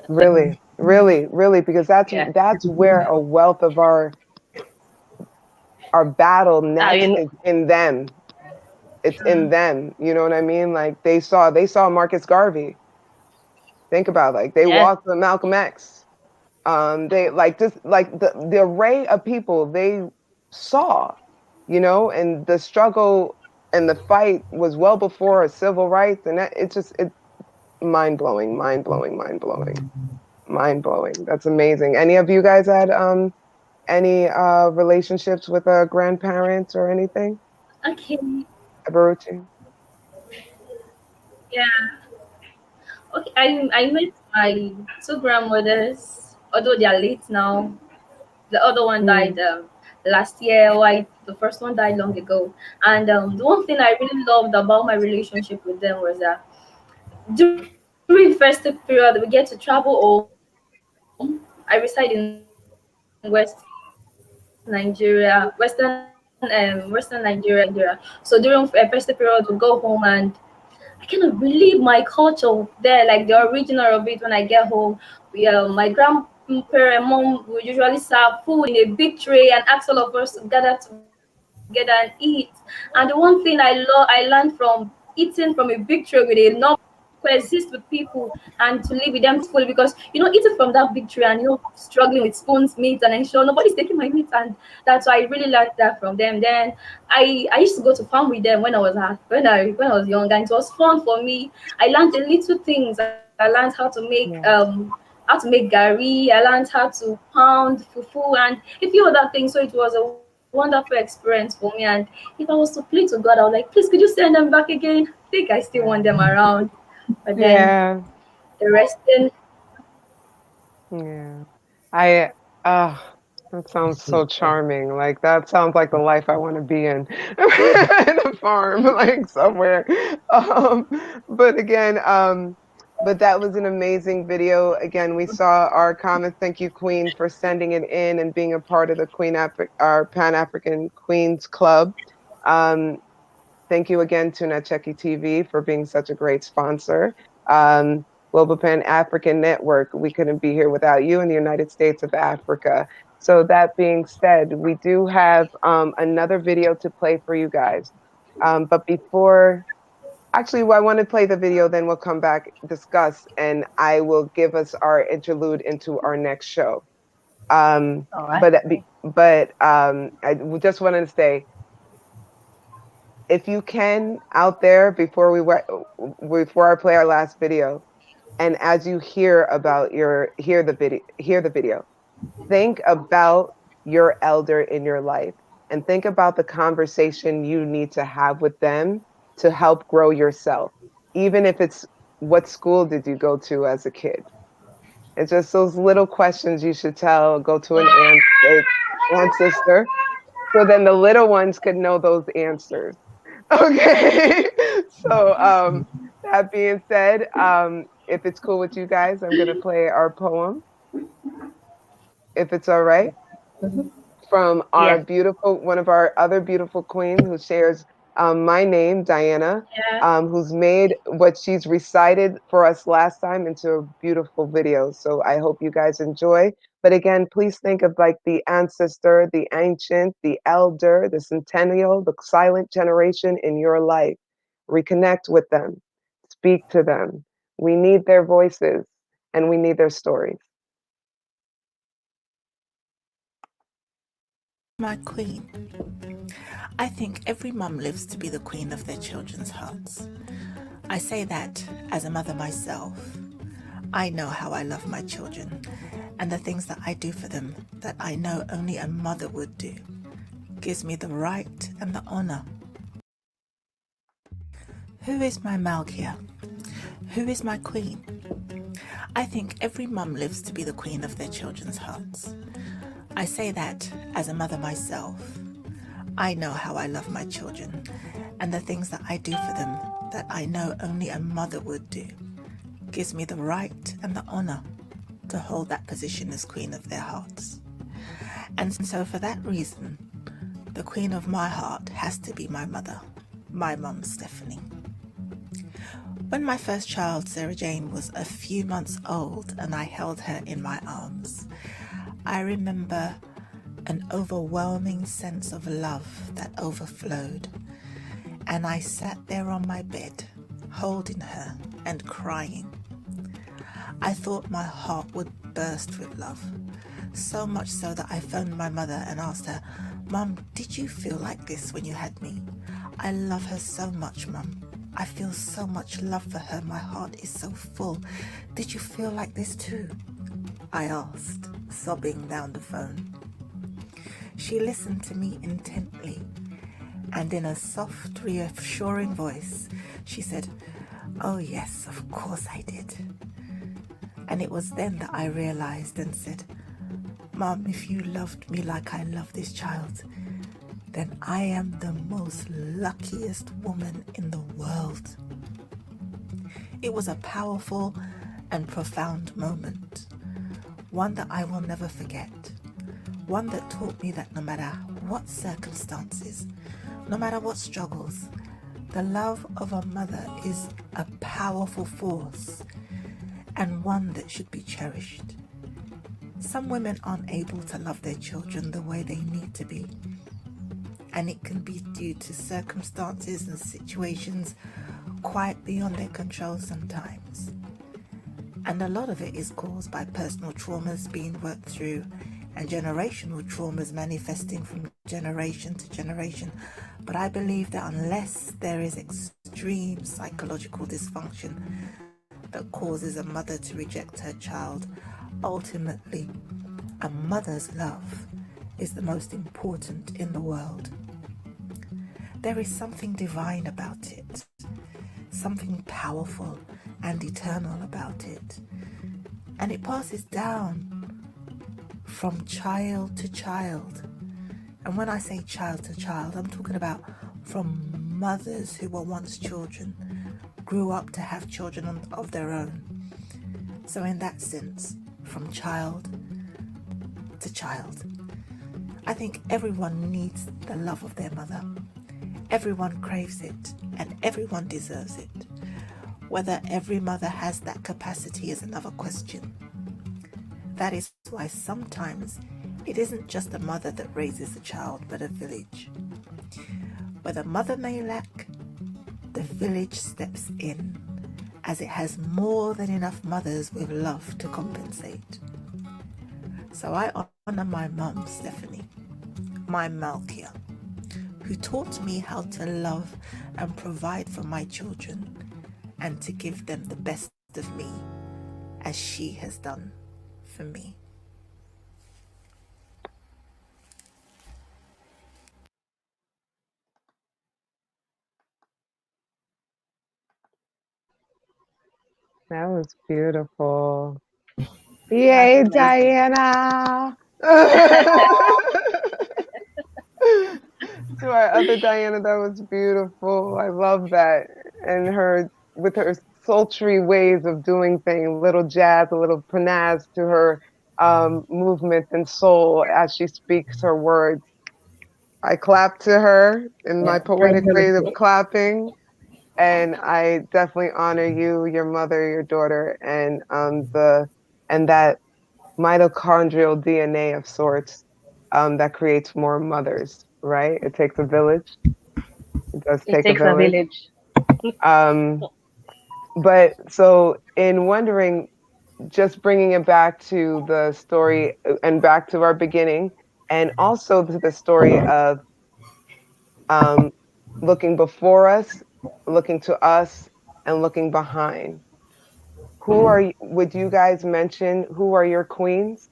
really, really, really, because that's Yeah. that's where a wealth of our battle next You know, is in them. It's in them. You know what I mean? Like, they saw Marcus Garvey. Think about, like, they yes. walked with Malcolm X. They like just like the array of people they saw, and the struggle and the fight was well before civil rights, and it's mind blowing, mind blowing, mind blowing, mind blowing. That's amazing. Any of you guys had any relationships with grandparents or anything? Okay. Eberuchi? Yeah. Okay. I met my two grandmothers, although they are late now. The other one died Mm, last year. Why the first one died long ago. And the one thing I really loved about my relationship with them was that during festive period we get to travel home. I reside in West Nigeria, Western Nigeria, So during festive period we go home, and I kind of relive my culture there, like the original of it. When I get home, my grandparent mom will usually serve food in a big tray and ask all of us to gather together and eat. And the one thing I learned from eating from a big tray with a normal coexist with people and to live with them peacefully, because eating from that big tray and struggling with spoons, meat, and ensure nobody's taking my meat. And that's why I really learned that from them. Then I used to go to farm with them when I was when I was young, and it was fun for me. I learned a little things. I learned yes. how to make gari. I learned how to pound fufu and a few other things. So it was a wonderful experience for me. And if I was to plead to God, I was like, please, could you send them back again? I think I still want them around. But then Yeah. the resting, Yeah. I that sounds so charming. Like, that sounds like the life I want to be in. In a farm, like, somewhere. Um, but again, but that was an amazing video. Again, we saw our comments. Thank you, Queen, for sending it in and being a part of the our Pan African Queens Club. Um, Thank you again to Nacheki TV for being such a great sponsor. Global Pan African Network, we couldn't be here without you in the United States of Africa. So, that being said, we do have another video to play for you guys. But before, actually, I want to play the video, then we'll come back, discuss, and I will give us our interlude into our next show. All right. But I just wanted to say, if you can, out there, before I play our last video, and as you hear the video, think about your elder in your life, and think about the conversation you need to have with them to help grow yourself, even if it's, what school did you go to as a kid? It's just those little questions you should go to an ancestor, so then the little ones could know those answers. Okay. So, that being said, if it's cool with you guys, I'm gonna play our poem, if it's all right, from Yes. one of our other beautiful queen who shares my name, Diana, yeah. who's made what she's recited for us last time into a beautiful video. So I hope you guys enjoy. But again, please think of, like, the ancestor, the ancient, the elder, the centennial, the silent generation in your life. Reconnect with them. speak to them. We need their voices and we need their stories. My queen. I think every mum lives to be the queen of their children's hearts. I say that as a mother myself. I know how I love my children and the things that I do for them that I know only a mother would do gives me the right and the honor. Who is my Malkia? Who is my queen? I think every mum lives to be the queen of their children's hearts. I say that as a mother myself. I know how I love my children and the things that I do for them that I know only a mother would do gives me the right and the honor to hold that position as queen of their hearts. And so for that reason, the queen of my heart has to be my mother, my mum, Stephanie. When my first child, Sarah Jane, was a few months old and I held her in my arms, I remember an overwhelming sense of love that overflowed. And I sat there on my bed, holding her and crying. I thought my heart would burst with love, so much so that I phoned my mother and asked her, "Mum, did you feel like this when you had me? I love her so much, Mum. I feel so much love for her. My heart is so full. Did you feel like this too?" I asked, sobbing down the phone. She listened to me intently, and in a soft, reassuring voice, she said, "Oh yes, of course I did." And it was then that I realized and said, "Mum, if you loved me like I love this child, then I am the most luckiest woman in the world." It was a powerful and profound moment, one that I will never forget, one that taught me that no matter what circumstances, no matter what struggles, the love of a mother is a powerful force and one that should be cherished. Some women aren't able to love their children the way they need to be, and it can be due to circumstances and situations quite beyond their control sometimes. And a lot of it is caused by personal traumas being worked through and generational traumas manifesting from generation to generation. But I believe that unless there is extreme psychological dysfunction that causes a mother to reject her child, ultimately, a mother's love is the most important in the world. There is something divine about it, something powerful and eternal about it. And it passes down from child to child. And when I say child to child, I'm talking about from mothers who were once children, grew up to have children of their own. So in that sense, from child to child, I think everyone needs the love of their mother. Everyone craves it and everyone deserves it. Whether every mother has that capacity is another question. That is why sometimes it isn't just a mother that raises a child, but a village. Where the mother may lack, the village steps in, as it has more than enough mothers with love to compensate. So I honor my mum, Stephanie, my Malkia, who taught me how to love and provide for my children and to give them the best of me, as she has done for me. That was beautiful. That's Yay, amazing. Diana! To our other Diana, that was beautiful. I love that. And her, with her sultry ways of doing things, a little jazz, a little panache to her movement and soul as she speaks her words. I clap to her in my Yeah, great poetic way of melody. clapping. And I definitely honor you, your mother, your daughter, and that mitochondrial DNA of sorts that creates more mothers, right? It takes a village. It does It take a takes a village. village. Um, But so in wondering, just bringing it back to the story and back to our beginning, and also to the story of um, looking before us, looking to us, and looking behind. Would you guys mention who are your queens?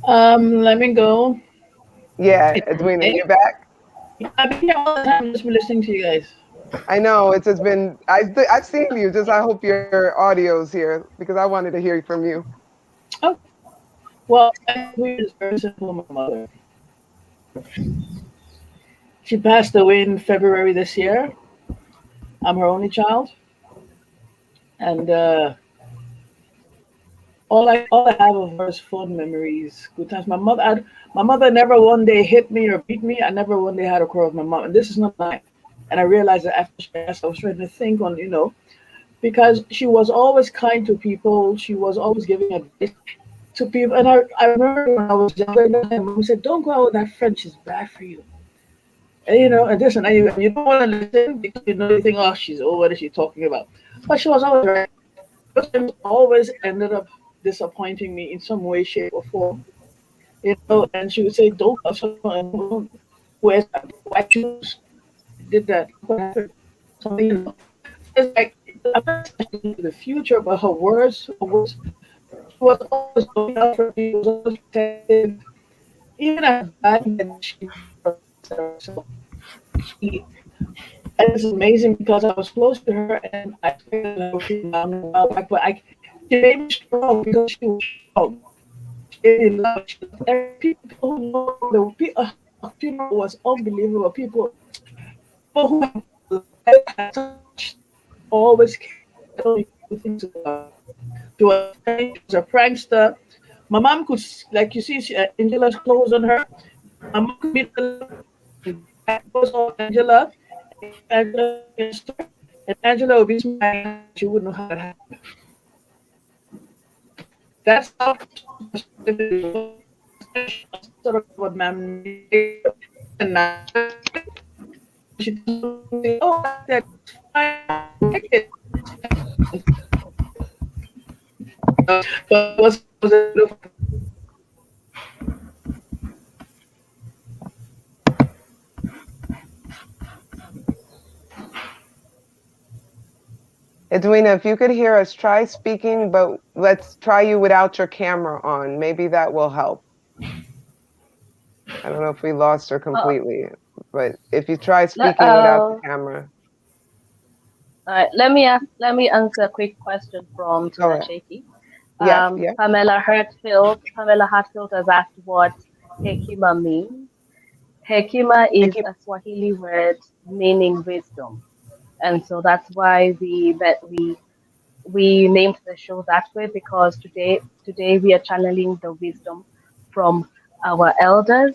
Let me go. Yeah, If I Edwina, may. you're back. I've been here all the time, just been listening to you guys. I know it's just been, I've seen you, just I hope your audio's here because I wanted to hear from you. Oh, well, my queen is very simple. My mother. She passed away in February this year. I'm her only child, and all I have of her is fond memories, good times. My mother never one day hit me or beat me. I never one day had a quarrel with my mom, and this is not lying. And I realized that after she passed, I was trying to think on, because she was always kind to people. She was always giving advice to people. And I remember when I was younger, my mom said, "Don't go out with that friend. She's bad for you." And this and you don't want to listen because you think, "Oh, she's what is she talking about?" But she was always right. Those things always ended up disappointing me in some way, shape, or form. And she would say, "Don't love someone and don't wear that. Why choose? Did that? Look what happened?" So it's like I'm not saying she didn't do the future, but her words, she was always looking out for me. She was always protective. Even as bad men, she never said herself. She, and it's amazing because I was close to her, and I expected to have a female a while back, but she made me strong because she was strong. She gave me love. She loved every people who know the funeral was unbelievable. People who had touched always tell me good things about her. She was funny. She was a prankster. My mom could, like you see, Angela's clothes on her. My mom could beat the living clothes off Angela and give Angela money in the store, and Angela would be smiling and she wouldn't know how that happened. That's how she was. Sort of what manipulator, and now she tells me, "Oh, I like that. It's fine. I like it." But was a beautiful. Edwina, if you could hear us, try speaking, but let's try you without your camera on. Maybe that will help. I don't know if we lost her Uh, completely, but if you try le- speaking without the uh, camera, all right, let me answer a quick question from go ahead. Tunacheki. Yep, yep. Pamela Hartfield has asked what Hekima means. Hekima is Nikki, a Swahili word meaning wisdom, and so that's why we named the show that way because today we are channeling the wisdom from our elders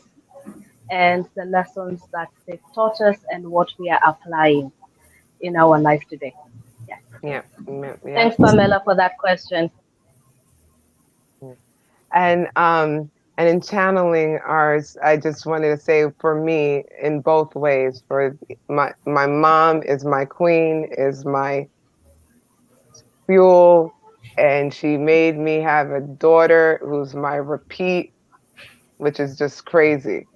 and the lessons that they've taught us and what we are applying in our life today. Yeah. yeah, yeah, yeah. Thanks, Pamela, for that question. Yeah. And in channeling ours, I just wanted to say for me in both ways. For my mom is my queen, is my fuel, and she made me have a daughter who's my repeat, which is just crazy.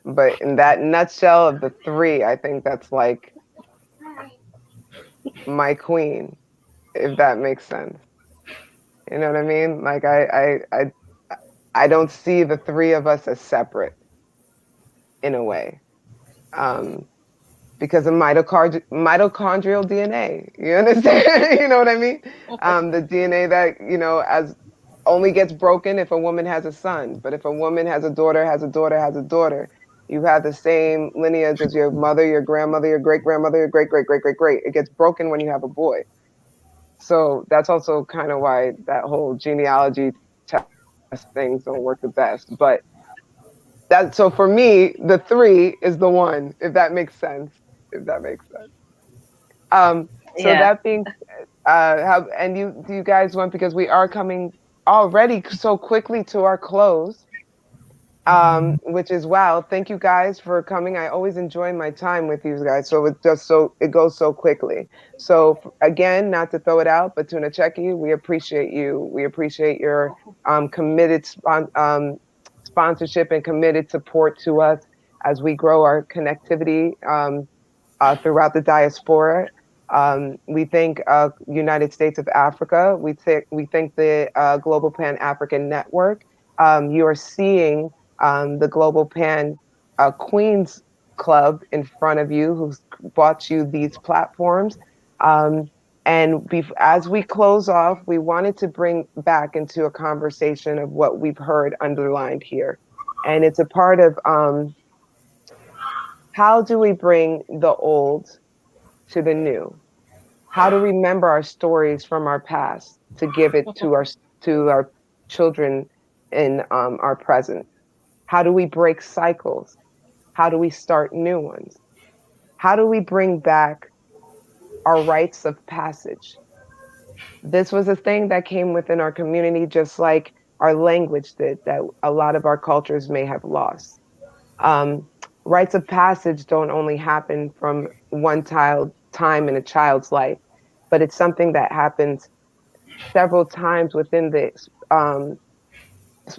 But in that nutshell of the three, I think that's like my queen, if that makes sense. You know what I mean? Like I don't see the three of us as separate in a way. Um, because of mitochondrial DNA. You understand? You know what I mean? The DNA that, as only gets broken if a woman has a son. But if a woman has a daughter, has a daughter, has a daughter, you have the same lineage as your mother, your grandmother, your great grandmother, your great great great great great. It gets broken when you have a boy. So that's also kind of why that whole genealogy test things don't work the best. But that so for me, the three is the one, if that makes sense. If that makes sense. So Yeah. that being how and you do you guys want because we are coming already so quickly to our close. which is wow. Thank you guys for coming. I always enjoy my time with you guys. So it goes so quickly. So again, not to throw it out, but Tuna Cheki, we appreciate you. We appreciate your committed sponsorship and committed support to us as we grow our connectivity. Throughout the diaspora. We thank United States of Africa. We think the Global Pan African Network. You are seeing the Global Pan Queens Club in front of you, who's bought you these platforms. Um, as we close off, we wanted to bring back into a conversation of what we've heard underlined here, and it's a part of how do we bring the old to the new? How to remember our stories from our past to give it to our children in our present? How do we break cycles? How do we start new ones? How do we bring back our rites of passage? This was a thing that came within our community, just like our language did, that a lot of our cultures may have lost. Um, Rites of passage don't only happen from one time in a child's life, but it's something that happens several times within the um,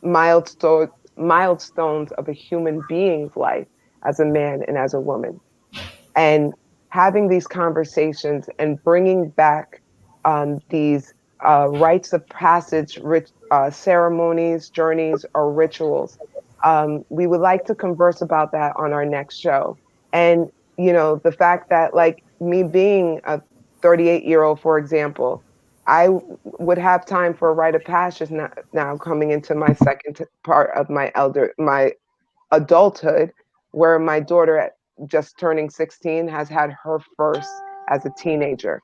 milestone, milestones of a human being's life as a man and as a woman. And having these conversations and bringing back these rites of passage, ceremonies, journeys, or rituals. We would like to converse about that on our next show. And, the fact that, like, me being a 38-year-old, for example, would have time for a rite of passage now coming into my second part of my adulthood, where my daughter, at just turning 16, has had her first as a teenager.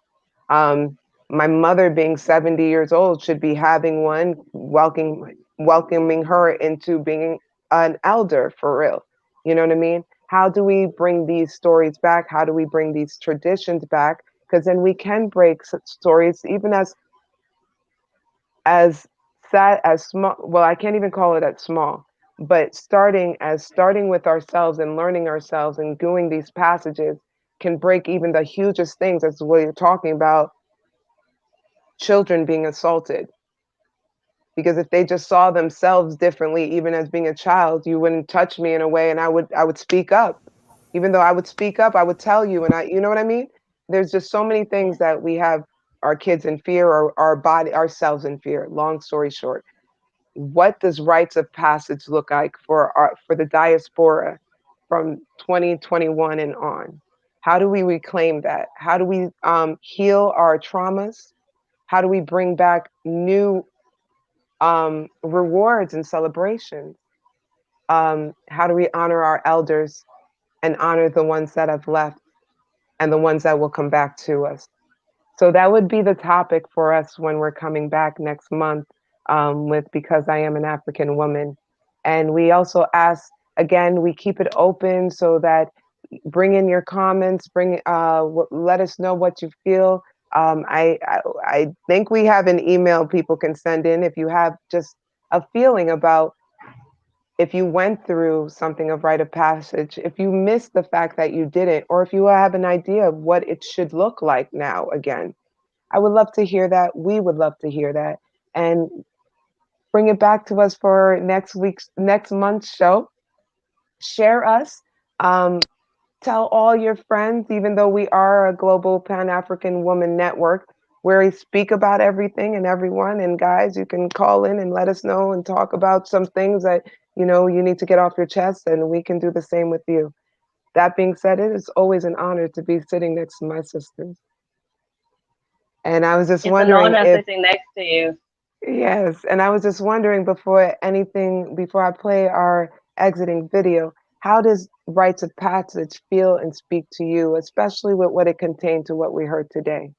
Um, my mother, being 70 years old, should be having one, welcoming her into being an elder for real. You know what I mean? How do we bring these stories back? How do we bring these traditions back? Because then we can break stories, even as sad as small, well, I can't even call it as small, but starting with ourselves and learning ourselves and doing these passages can break even the hugest things, as what you're talking about, children being assaulted. Because if they just saw themselves differently, even as being a child, you wouldn't touch me in a way, and I would speak up. Even though I would speak up, I would tell you, and you know what I mean? There's just so many things that we have our kids in fear, or our body, ourselves in fear. Long story short, what does rites of passage look like for the diaspora from 2021 and on? How do we reclaim that? How do we heal our traumas? How do we bring back new rewards and celebrations? How do we honor our elders and honor the ones that have left and the ones that will come back to us? So that would be the topic for us when we're coming back next month, with Because I Am an African Woman. And we also ask, again, we keep it open so that bring in your comments, let us know what you feel. I think we have an email people can send in if you have just a feeling about, if you went through something of rite of passage, if you missed the fact that you didn't, or if you have an idea of what it should look like now again. I would love to hear that. We would love to hear that. And bring it back to us for next month's show. Share us. Um, Tell all your friends, even though we are a global Pan African woman network where we speak about everything and everyone. And guys, you can call in and let us know and talk about some things that you need to get off your chest, and we can do the same with you. That being said, it is always an honor to be sitting next to my sisters. And I was just It's an wondering honor if sitting next to you. Yes, and I was just wondering, before I play our exiting video, how does rites of passage feel and speak to you, especially with what it contained to what we heard today?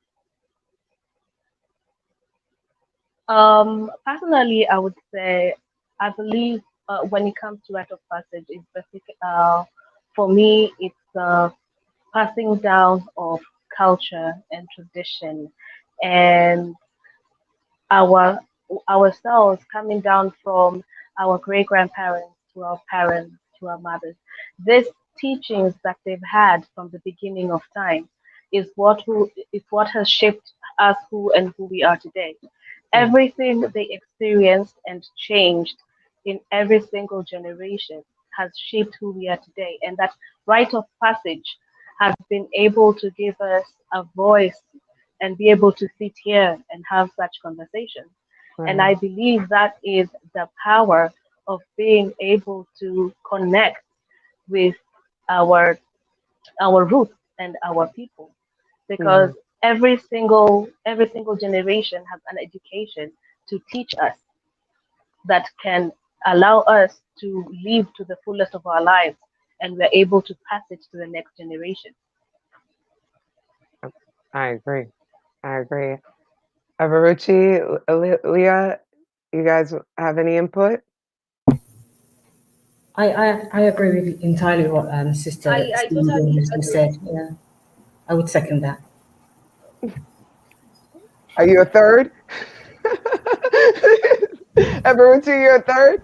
Personally, I would say I believe when it comes to rite of passage, it's for me, it's passing down of culture and tradition, and our ourselves coming down from our great grandparents to our parents, to our mothers. These teachings that they've had from the beginning of time is what has shaped us who we are today. Mm, Everything they experienced and changed in every single generation has shaped who we are today. And that rite of passage has been able to give us a voice and be able to sit here and have such conversations. And I right. believe that is the power of being able to connect with our our roots and our people, because Mm, every single generation has an education to teach us that can allow us to live to the fullest of our lives, and we're able to pass it to the next generation. I agree. I agree. Avaruchi, Leah, you guys have any input? I agree with entirely what Sister I Stevie totally has agree. said. Yeah, I would second that. Are you a third? Avaruchi, you're a third?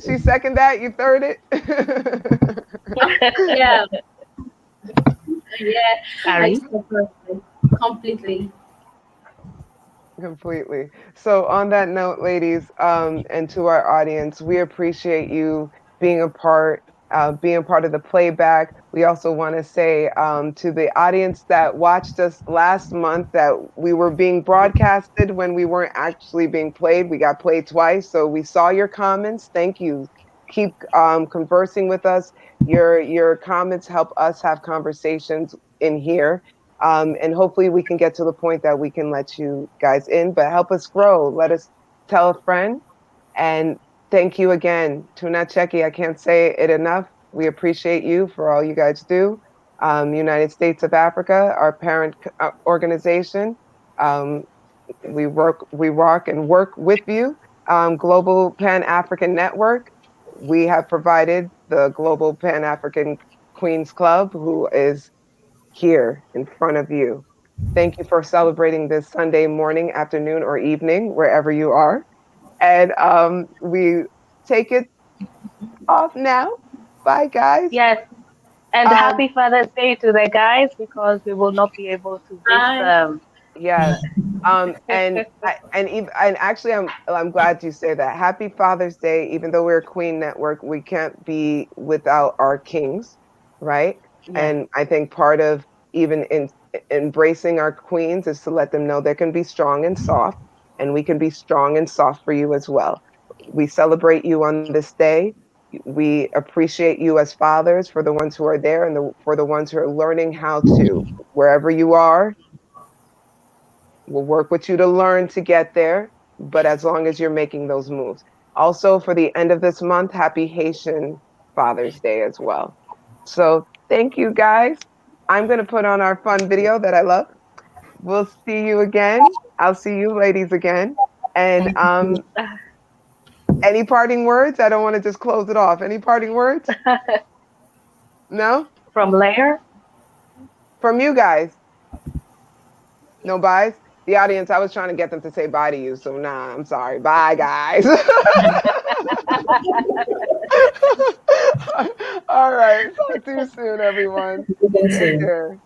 She second that, you third it? Yeah, yeah, I Ari? support it completely. Completely. So on that note, ladies, and to our audience, we appreciate you being a being a part of the playback. We also want to say to the audience that watched us last month that we were being broadcasted when we weren't actually being played. We got played twice, so we saw your comments. Thank you. Keep conversing with us. Your comments help us have conversations in here, and hopefully we can get to the point that we can let you guys in, but help us grow. Let us tell a friend. And thank you again, Tunacheki. I can't say it enough. We appreciate you for all you guys do. United States of Africa, our parent organization. Um, we rock and work with you. Global Pan African Network. We have provided the Global Pan African Queens Club, who is here in front of you. Thank you for celebrating this Sunday morning, afternoon, or evening, wherever you are. And we take it off now. Bye, guys. Yes, and Um, happy Father's Day to the guys, because we will not be able to wish Bye. them. Yes. And actually I'm glad you say that. Happy Father's Day. Even though we're a Queen Network, we can't be without our kings, right? Yes, And I think part of even in embracing our queens is to let them know they can be strong and soft, and we can be strong and soft for you as well. We celebrate you on this day. We appreciate you as fathers for the ones who are there and for the ones who are learning how to, wherever you are. We'll work with you to learn to get there, but as long as you're making those moves. Also, for the end of this month, happy Haitian Father's Day as well. So, thank you guys. I'm going to put on our fun video that I love. We'll see you again. I'll see you ladies again. And any parting words? I don't want to just close it off. Any parting words? No? from Lair. From you guys? No buys? The audience, I was trying to get them to say bye to you, so nah, I'm sorry. Bye, guys. All right. Talk to you soon, everyone. Again Take soon. care.